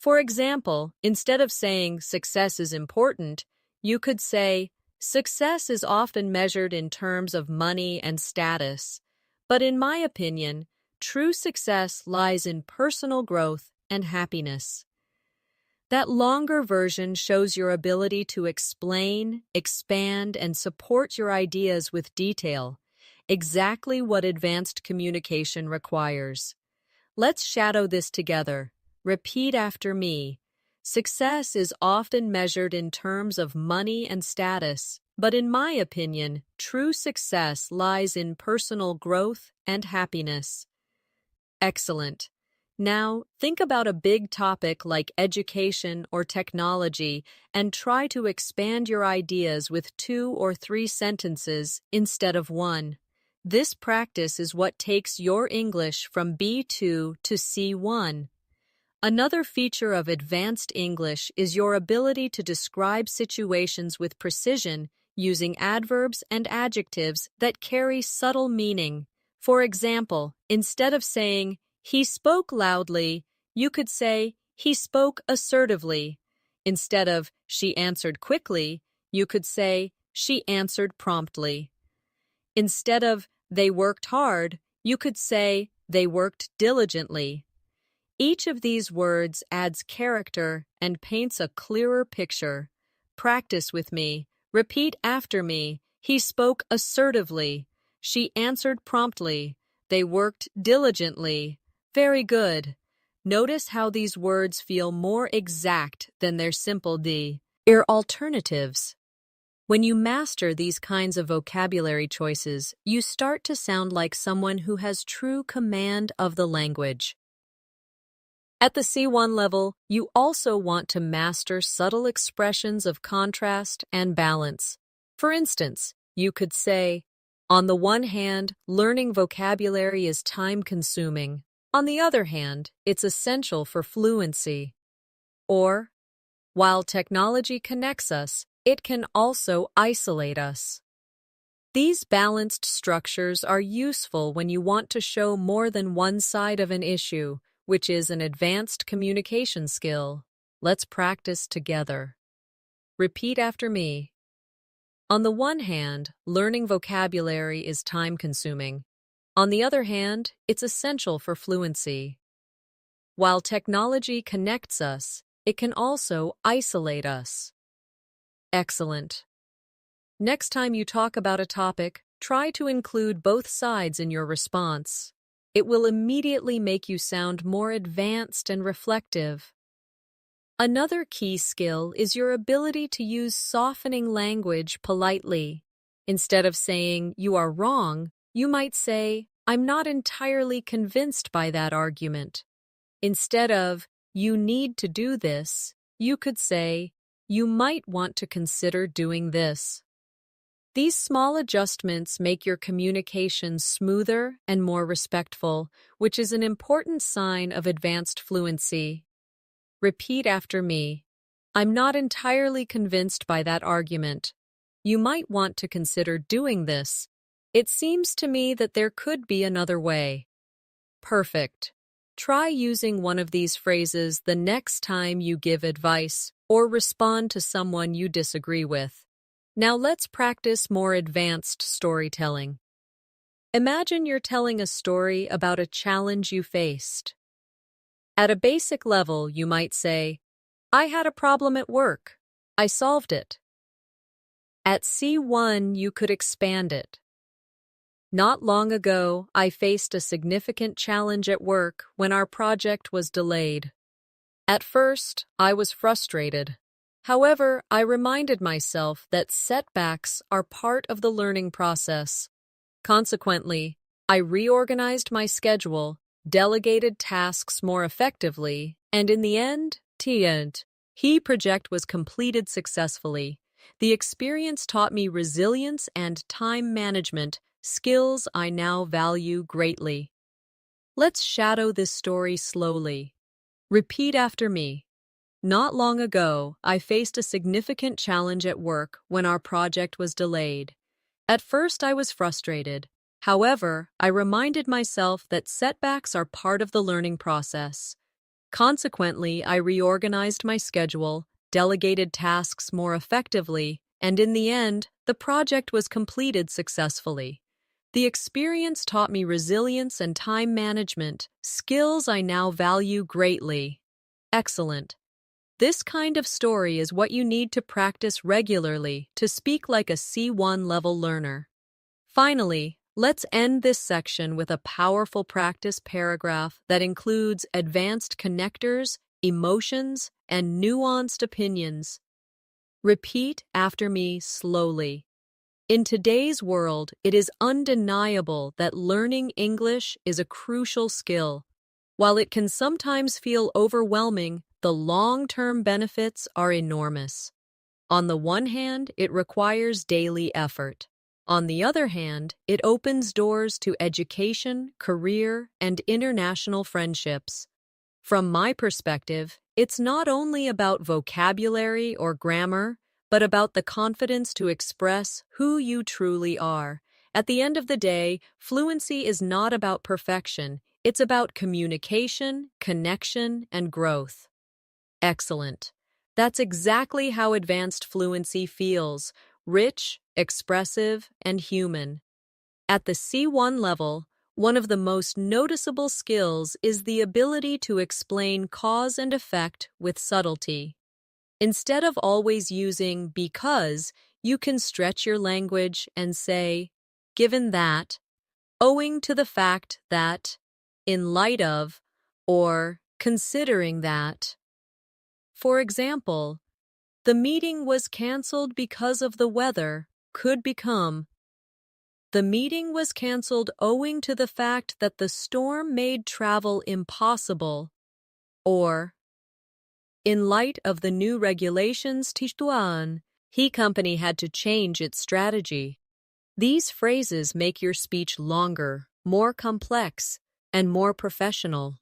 For example, instead of saying success is important, you could say success is often measured in terms of money and status. But in my opinion, true success lies in personal growth and happiness. That longer version shows your ability to explain, expand, and support your ideas with detail, exactly what advanced communication requires. Let's shadow this together. Repeat after me. Success is often measured in terms of money and status, but in my opinion, true success lies in personal growth and happiness. Excellent. Now, think about a big topic like education or technology and try to expand your ideas with 2 or 3 sentences instead of one. This practice is what takes your English from B2 to C1. Another feature of advanced English is your ability to describe situations with precision using adverbs and adjectives that carry subtle meaning. For example, instead of saying, "He spoke loudly," you could say, "He spoke assertively." Instead of, "She answered quickly," you could say, "She answered promptly." Instead of, "They worked hard," you could say, "They worked diligently." Each of these words adds character and paints a clearer picture. Practice with me. Repeat after me. He spoke assertively. She answered promptly. They worked diligently. Very good. Notice how these words feel more exact than their simple D. Alternatives. When you master these kinds of vocabulary choices, you start to sound like someone who has true command of the language. At the C1 level, you also want to master subtle expressions of contrast and balance. For instance, you could say, "On the one hand, learning vocabulary is time-consuming. On the other hand, it's essential for fluency." Or, "While technology connects us, it can also isolate us." These balanced structures are useful when you want to show more than one side of an issue, which is an advanced communication skill. Let's practice together. Repeat after me. On the one hand, learning vocabulary is time-consuming. On the other hand, it's essential for fluency. While technology connects us, it can also isolate us. Excellent. Next time you talk about a topic, try to include both sides in your response. It will immediately make you sound more advanced and reflective. Another key skill is your ability to use softening language politely. Instead of saying, "You are wrong," you might say, "I'm not entirely convinced by that argument." Instead of, "You need to do this," you could say, "You might want to consider doing this." These small adjustments make your communication smoother and more respectful, which is an important sign of advanced fluency. Repeat after me. I'm not entirely convinced by that argument. You might want to consider doing this. It seems to me that there could be another way. Perfect. Try using one of these phrases the next time you give advice or respond to someone you disagree with. Now let's practice more advanced storytelling. Imagine you're telling a story about a challenge you faced. At a basic level, you might say, "I had a problem at work. I solved it." At C1, you could expand it. "Not long ago, I faced a significant challenge at work when our project was delayed. At first, I was frustrated. However, I reminded myself that setbacks are part of the learning process. Consequently, I reorganized my schedule, delegated tasks more effectively, and in the end, he project was completed successfully. The experience taught me resilience and time management, skills I now value greatly. Let's shadow this story slowly. Repeat after me. Not long ago, I faced a significant challenge at work when our project was delayed. At first, I was frustrated. However, I reminded myself that setbacks are part of the learning process. Consequently, I reorganized my schedule, delegated tasks more effectively, and in the end, the project was completed successfully. The experience taught me resilience and time management, skills I now value greatly. Excellent. This kind of story is what you need to practice regularly to speak like a C1 level learner. Finally, let's end this section with a powerful practice paragraph that includes advanced connectors, emotions, and nuanced opinions. Repeat after me slowly. In today's world, it is undeniable that learning English is a crucial skill. While it can sometimes feel overwhelming, the long-term benefits are enormous. On the one hand, it requires daily effort. On the other hand, it opens doors to education, career, and international friendships. From my perspective, it's not only about vocabulary or grammar, but about the confidence to express who you truly are. At the end of the day, fluency is not about perfection. It's about communication, connection, and growth. Excellent. That's exactly how advanced fluency feels: rich, expressive, and human. At the C1 level, one of the most noticeable skills is the ability to explain cause and effect with subtlety. Instead of always using because, you can stretch your language and say, given that, owing to the fact that, in light of, or considering that. For example, the meeting was canceled because of the weather could become, the meeting was canceled owing to the fact that the storm made travel impossible, or, in light of the new regulations, he company had to change its strategy. These phrases make your speech longer, more complex, and more professional.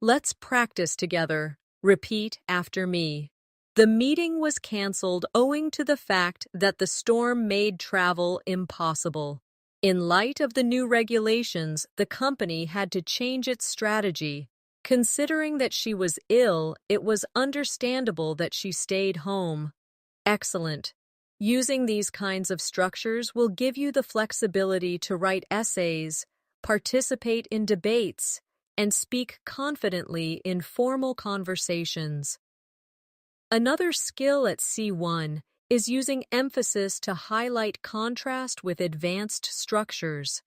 Let's practice together. Repeat after me. The meeting was canceled owing to the fact that the storm made travel impossible. In light of the new regulations, the company had to change its strategy. Considering that she was ill, it was understandable that she stayed home. Excellent. Using these kinds of structures will give you the flexibility to write essays, participate in debates, and speak confidently in formal conversations. Another skill at C1 is using emphasis to highlight contrast with advanced structures.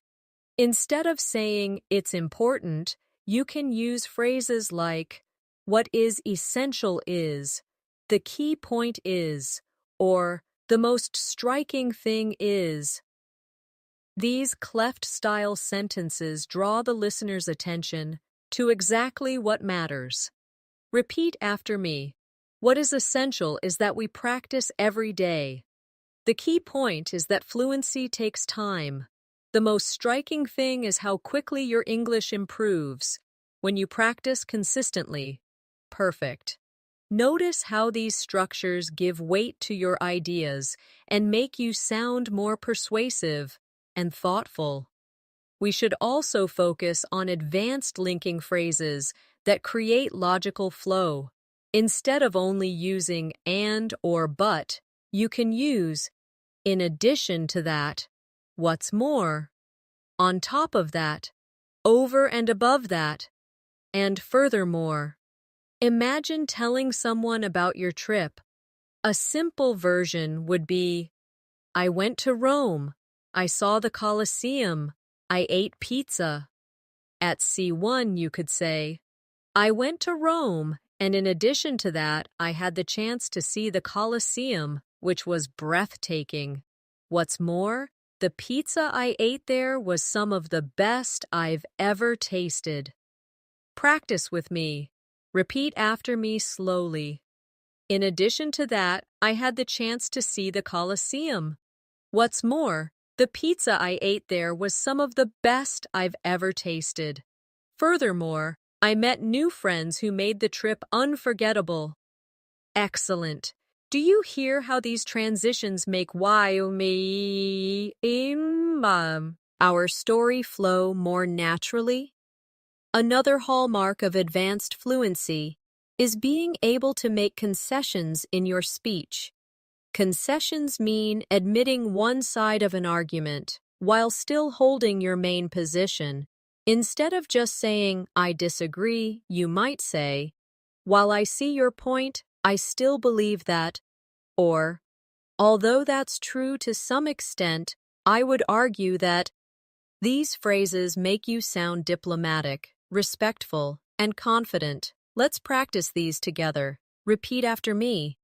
Instead of saying it's important, you can use phrases like, what is essential is, the key point is, or the most striking thing is. These cleft-style sentences draw the listener's attention to exactly what matters. Repeat after me. What is essential is that we practice every day. The key point is that fluency takes time. The most striking thing is how quickly your English improves when you practice consistently. Perfect. Notice how these structures give weight to your ideas and make you sound more persuasive and thoughtful. We should also focus on advanced linking phrases that create logical flow. Instead of only using and or but, you can use in addition to that, what's more, on top of that, over and above that, and furthermore. Imagine telling someone about your trip. A simple version would be, I went to Rome, I saw the Colosseum, I ate pizza. At C1 you could say, I went to Rome, and in addition to that, I had the chance to see the Colosseum, which was breathtaking. What's more, The pizza I ate there was some of the best I've ever tasted. Practice with me. Repeat after me slowly. In addition to that, I had the chance to see the Colosseum. What's more, the pizza I ate there was some of the best I've ever tasted. Furthermore, I met new friends who made the trip unforgettable. Excellent. Do you hear how these transitions make our story flow more naturally? Another hallmark of advanced fluency is being able to make concessions in your speech. Concessions mean admitting one side of an argument while still holding your main position. Instead of just saying, "I disagree," you might say, "While I see your point, I still believe that," or, "Although that's true to some extent, I would argue that." These phrases make you sound diplomatic, respectful, and confident. Let's practice these together. Repeat after me.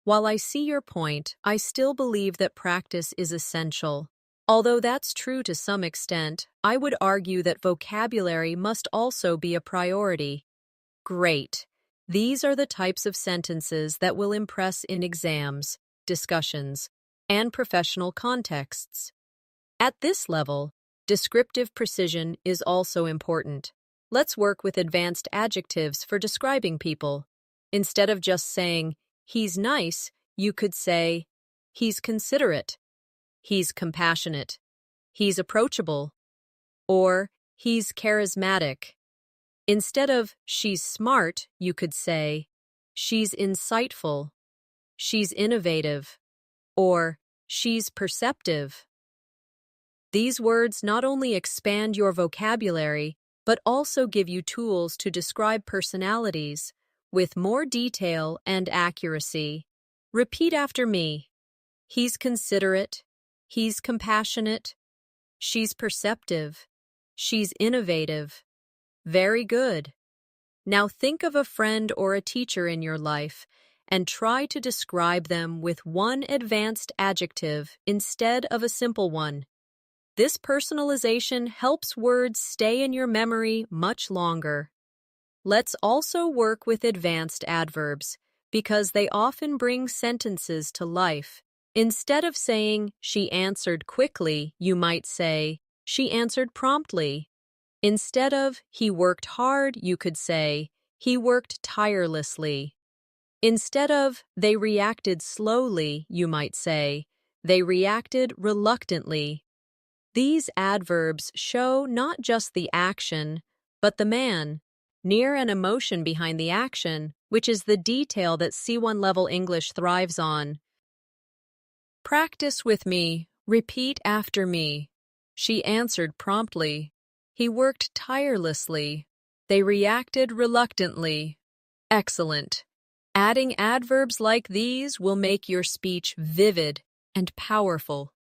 While I see your point, I still believe that practice is essential. Although that's true to some extent, I would argue that vocabulary must also be a priority. Great. These are the types of sentences that will impress in exams, discussions, and professional contexts. At this level, descriptive precision is also important. Let's work with advanced adjectives for describing people. Instead of just saying, "He's nice," you could say, "He's considerate," "He's compassionate," "He's approachable," or "He's charismatic." Instead of "she's smart," you could say, "She's insightful," "She's innovative," or "She's perceptive." These words not only expand your vocabulary, but also give you tools to describe personalities with more detail and accuracy. Repeat after me. He's considerate. He's compassionate. She's perceptive. She's innovative. Very good. Now think of a friend or a teacher in your life and try to describe them with one advanced adjective instead of a simple one. This personalization helps words stay in your memory much longer. Let's also work with advanced adverbs because they often bring sentences to life. Instead of saying, "She answered quickly," you might say, "She answered promptly." Instead of, "He worked hard," you could say, "He worked tirelessly." Instead of, "They reacted slowly," you might say, "They reacted reluctantly." These adverbs show not just the action, but the man, near an emotion behind the action, which is the detail that C1 level English thrives on. Practice with me. Repeat after me. She answered promptly. He worked tirelessly. They reacted reluctantly. Excellent. Adding adverbs like these will make your speech vivid and powerful.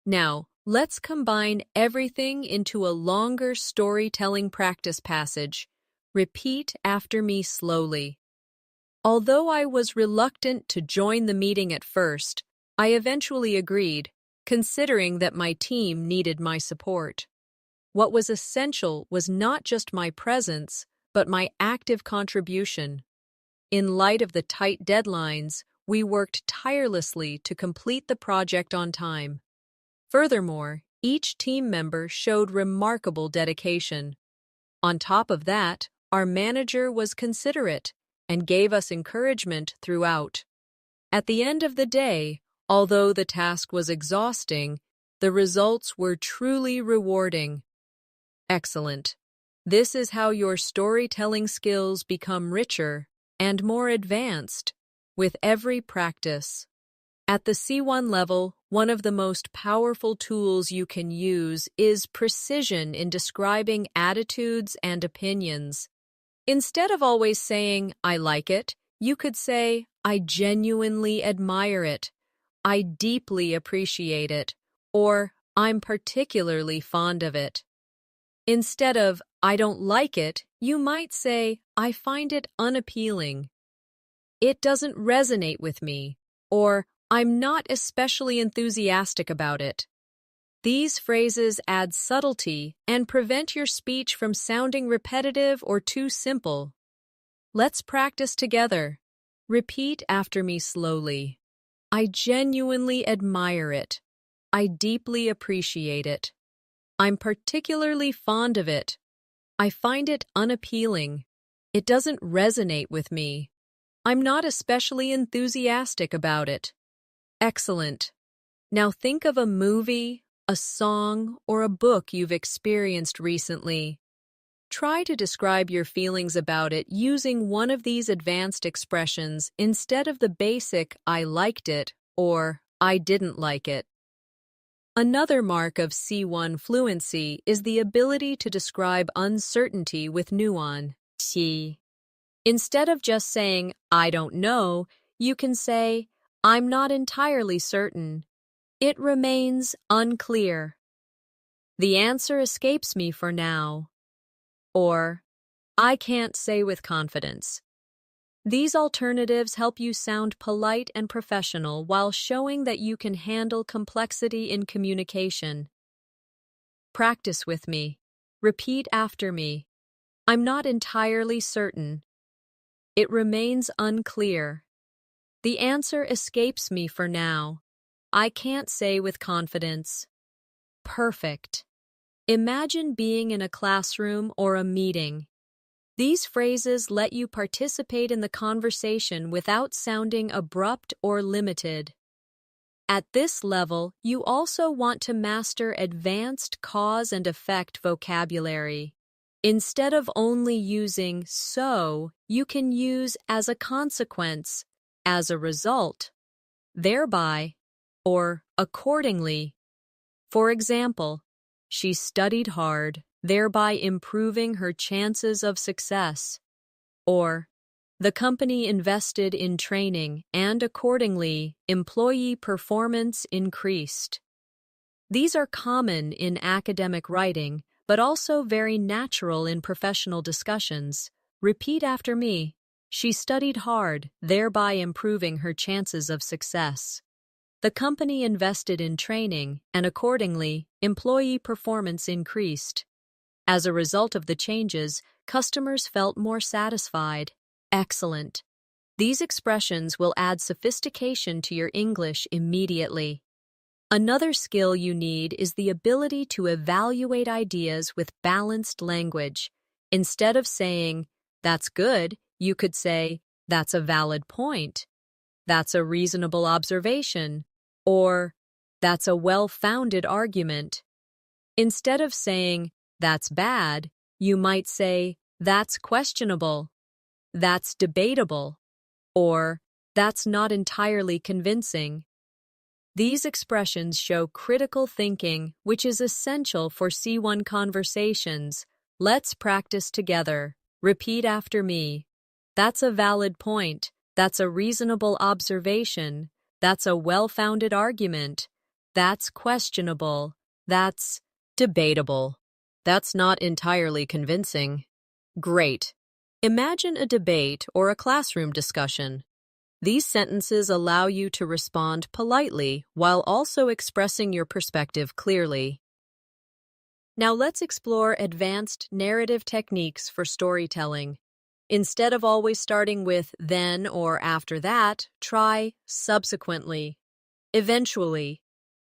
Now, let's combine everything into a longer storytelling practice passage. Repeat after me slowly. Although I was reluctant to join the meeting at first, I eventually agreed, considering that my team needed my support. What was essential was not just my presence, but my active contribution. In light of the tight deadlines, we worked tirelessly to complete the project on time. Furthermore, each team member showed remarkable dedication. On top of that, our manager was considerate and gave us encouragement throughout. At the end of the day, although the task was exhausting, the results were truly rewarding. Excellent. This is how your storytelling skills become richer and more advanced with every practice. At the C1 level, one of the most powerful tools you can use is precision in describing attitudes and opinions. Instead of always saying, "I like it," you could say, "I genuinely admire it," "I deeply appreciate it," or "I'm particularly fond of it." Instead of, "I don't like it," you might say, "I find it unappealing," "It doesn't resonate with me," or "I'm not especially enthusiastic about it." These phrases add subtlety and prevent your speech from sounding repetitive or too simple. Let's practice together. Repeat after me slowly. I genuinely admire it. I deeply appreciate it. I'm particularly fond of it. I find it unappealing. It doesn't resonate with me. I'm not especially enthusiastic about it. Excellent. Now think of a movie, a song, or a book you've experienced recently. Try to describe your feelings about it using one of these advanced expressions instead of the basic "I liked it" or "I didn't like it." Another mark of C1 fluency is the ability to describe uncertainty with nuance. Instead of just saying, "I don't know," you can say, "I'm not entirely certain. It remains unclear. The answer escapes me for now." Or, "I can't say with confidence." These alternatives help you sound polite and professional while showing that you can handle complexity in communication. Practice with me. Repeat after me. I'm not entirely certain. It remains unclear. The answer escapes me for now. I can't say with confidence. Perfect. Imagine being in a classroom or a meeting. These phrases let you participate in the conversation without sounding abrupt or limited. At this level, you also want to master advanced cause and effect vocabulary. Instead of only using "so," you can use "as a consequence," "as a result," "thereby," or "accordingly." For example, she studied hard, thereby improving her chances of success. Or, the company invested in training and accordingly, employee performance increased. These are common in academic writing, but also very natural in professional discussions. Repeat after me. She studied hard, thereby improving her chances of success. The company invested in training, and accordingly, employee performance increased. As a result of the changes, customers felt more satisfied. Excellent. These expressions will add sophistication to your English immediately. Another skill you need is the ability to evaluate ideas with balanced language. Instead of saying, "That's good," you could say, "That's a valid point," "That's a reasonable observation," or "That's a well-founded argument." Instead of saying, "That's bad," you might say, "That's questionable," "That's debatable," or "That's not entirely convincing." These expressions show critical thinking, which is essential for C1 conversations. Let's practice together. Repeat after me. That's a valid point. That's a reasonable observation. That's a well-founded argument. That's questionable. That's debatable. That's not entirely convincing. Great. Imagine a debate or a classroom discussion. These sentences allow you to respond politely while also expressing your perspective clearly. Now let's explore advanced narrative techniques for storytelling. Instead of always starting with "then" or "after that," try "subsequently," "eventually,"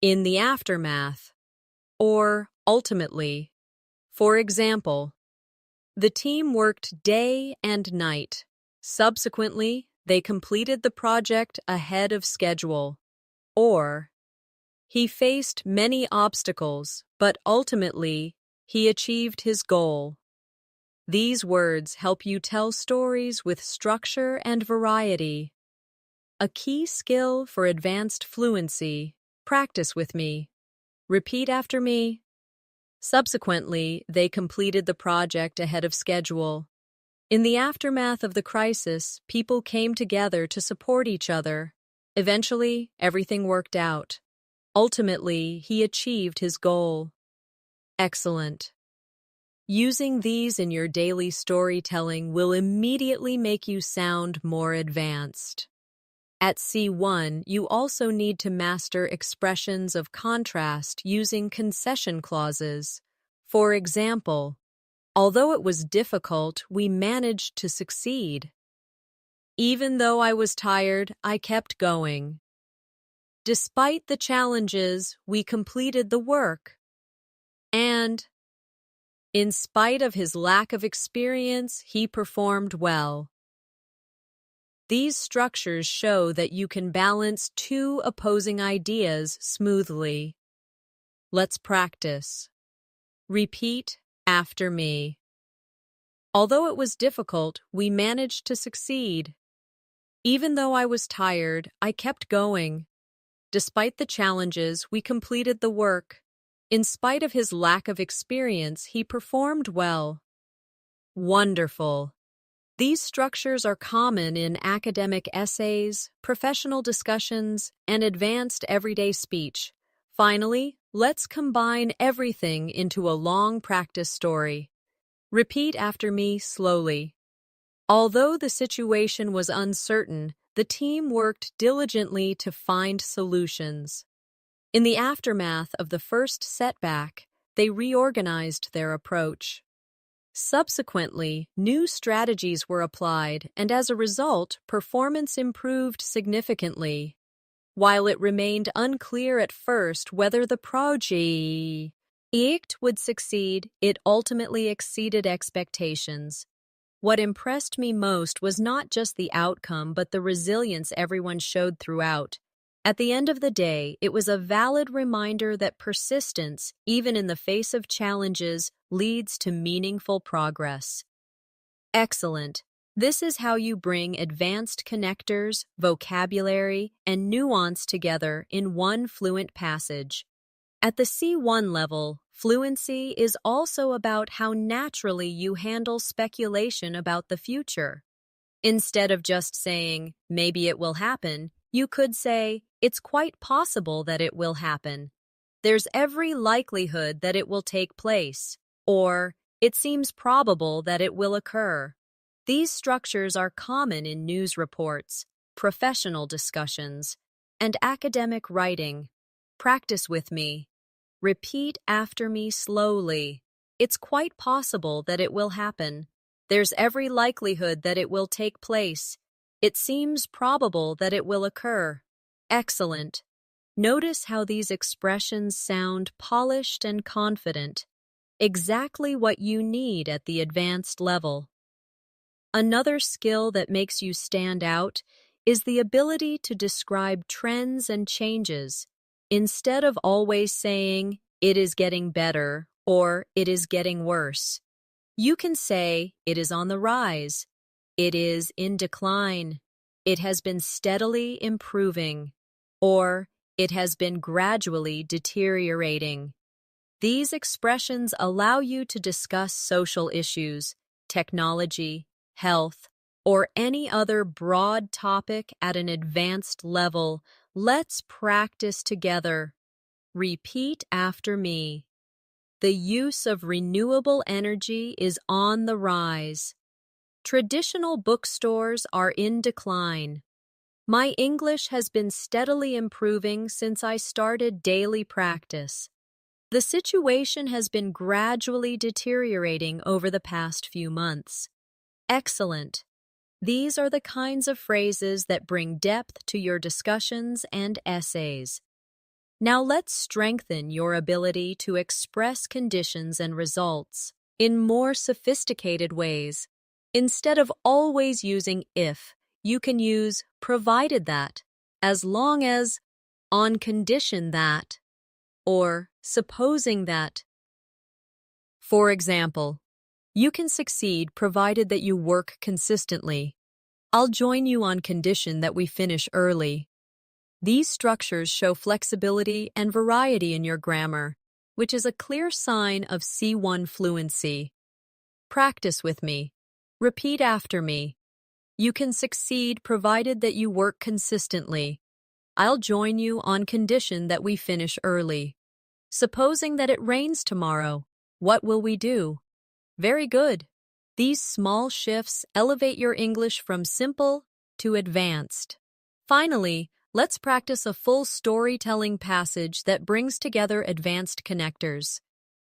"in the aftermath," or "ultimately." For example, the team worked day and night. Subsequently, they completed the project ahead of schedule. Or, he faced many obstacles, but ultimately, he achieved his goal. These words help you tell stories with structure and variety. A key skill for advanced fluency. Practice with me. Repeat after me. Subsequently, they completed the project ahead of schedule. In the aftermath of the crisis, people came together to support each other. Eventually, everything worked out. Ultimately, he achieved his goal. Excellent. Using these in your daily storytelling will immediately make you sound more advanced. At C1, you also need to master expressions of contrast using concession clauses. For example, although it was difficult, we managed to succeed. Even though I was tired, I kept going. Despite the challenges, we completed the work. And, in spite of his lack of experience, he performed well. These structures show that you can balance two opposing ideas smoothly. Let's practice. Repeat after me. Although it was difficult, we managed to succeed. Even though I was tired, I kept going. Despite the challenges, we completed the work. In spite of his lack of experience, he performed well. Wonderful. These structures are common in academic essays, professional discussions, and advanced everyday speech. Finally, let's combine everything into a long practice story. Repeat after me slowly. Although the situation was uncertain, the team worked diligently to find solutions. In the aftermath of the first setback, they reorganized their approach. Subsequently, new strategies were applied, and as a result, performance improved significantly. While it remained unclear at first whether the project would succeed, it ultimately exceeded expectations. What impressed me most was not just the outcome, but the resilience everyone showed throughout. At the end of the day, it was a valid reminder that persistence, even in the face of challenges, leads to meaningful progress. Excellent. This is how you bring advanced connectors, vocabulary, and nuance together in one fluent passage. At the C1 level, fluency is also about how naturally you handle speculation about the future. Instead of just saying, maybe it will happen, you could say, it's quite possible that it will happen. There's every likelihood that it will take place. Or, it seems probable that it will occur. These structures are common in news reports, professional discussions, and academic writing. Practice with me. Repeat after me slowly. It's quite possible that it will happen. There's every likelihood that it will take place. It seems probable that it will occur. Excellent. Notice how these expressions sound polished and confident. Exactly what you need at the advanced level. Another skill that makes you stand out is the ability to describe trends and changes. Instead of always saying, it is getting better or it is getting worse, you can say, it is on the rise, it is in decline, it has been steadily improving, or it has been gradually deteriorating. These expressions allow you to discuss social issues, technology, health, or any other broad topic at an advanced level. Let's practice together. Repeat after me. The use of renewable energy is on the rise. Traditional bookstores are in decline. My English has been steadily improving since I started daily practice. The situation has been gradually deteriorating over the past few months. Excellent. These are the kinds of phrases that bring depth to your discussions and essays. Now let's strengthen your ability to express conditions and results in more sophisticated ways. Instead of always using if, you can use provided that, as long as, on condition that, or supposing that. For example, you can succeed provided that you work consistently. I'll join you on condition that we finish early. These structures show flexibility and variety in your grammar, which is a clear sign of C1 fluency. Practice with me. Repeat after me. You can succeed provided that you work consistently. I'll join you on condition that we finish early. Supposing that it rains tomorrow, what will we do? Very good. These small shifts elevate your English from simple to advanced. Finally, let's practice a full storytelling passage that brings together advanced connectors,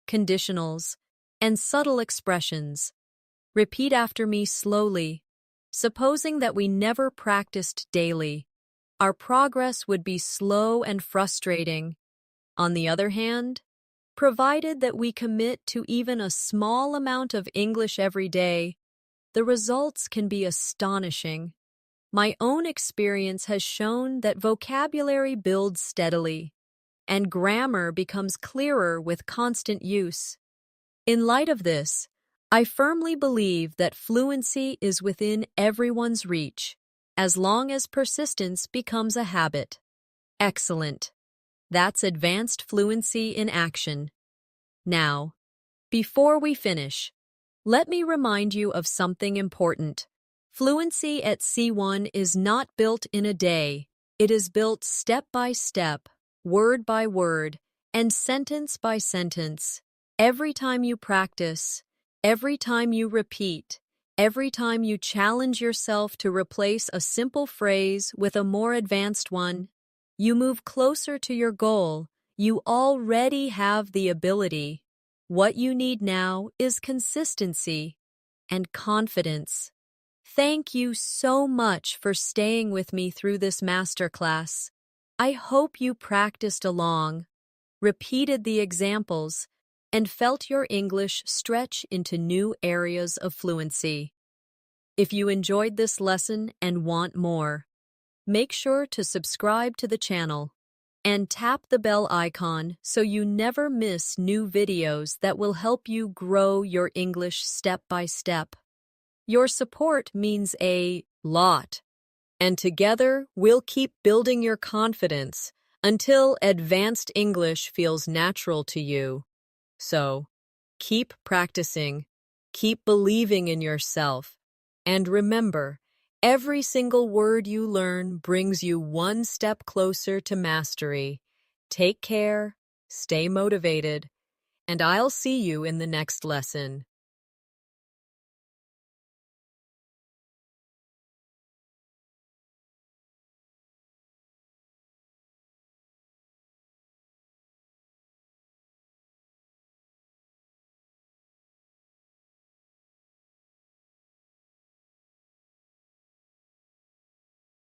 conditionals, and subtle expressions. Repeat after me slowly. Supposing that we never practiced daily, our progress would be slow and frustrating. On the other hand, provided that we commit to even a small amount of English every day, the results can be astonishing. My own experience has shown that vocabulary builds steadily, and grammar becomes clearer with constant use. In light of this, I firmly believe that fluency is within everyone's reach, as long as persistence becomes a habit. Excellent. That's advanced fluency in action. Now, before we finish, let me remind you of something important. Fluency at C1 is not built in a day. It is built step by step, word by word, and sentence by sentence. Every time you practice, every time you repeat, every time you challenge yourself to replace a simple phrase with a more advanced one, you move closer to your goal. You already have the ability. What you need now is consistency and confidence. Thank you so much for staying with me through this masterclass. I hope you practiced along, repeated the examples, and felt your English stretch into new areas of fluency. If you enjoyed this lesson and want more, make sure to subscribe to the channel and tap the bell icon so you never miss new videos that will help you grow your English step by step. Your support means a lot, and together we'll keep building your confidence until advanced English feels natural to you. So, keep practicing, keep believing in yourself, and remember, every single word you learn brings you one step closer to mastery. Take care, stay motivated, and I'll see you in the next lesson.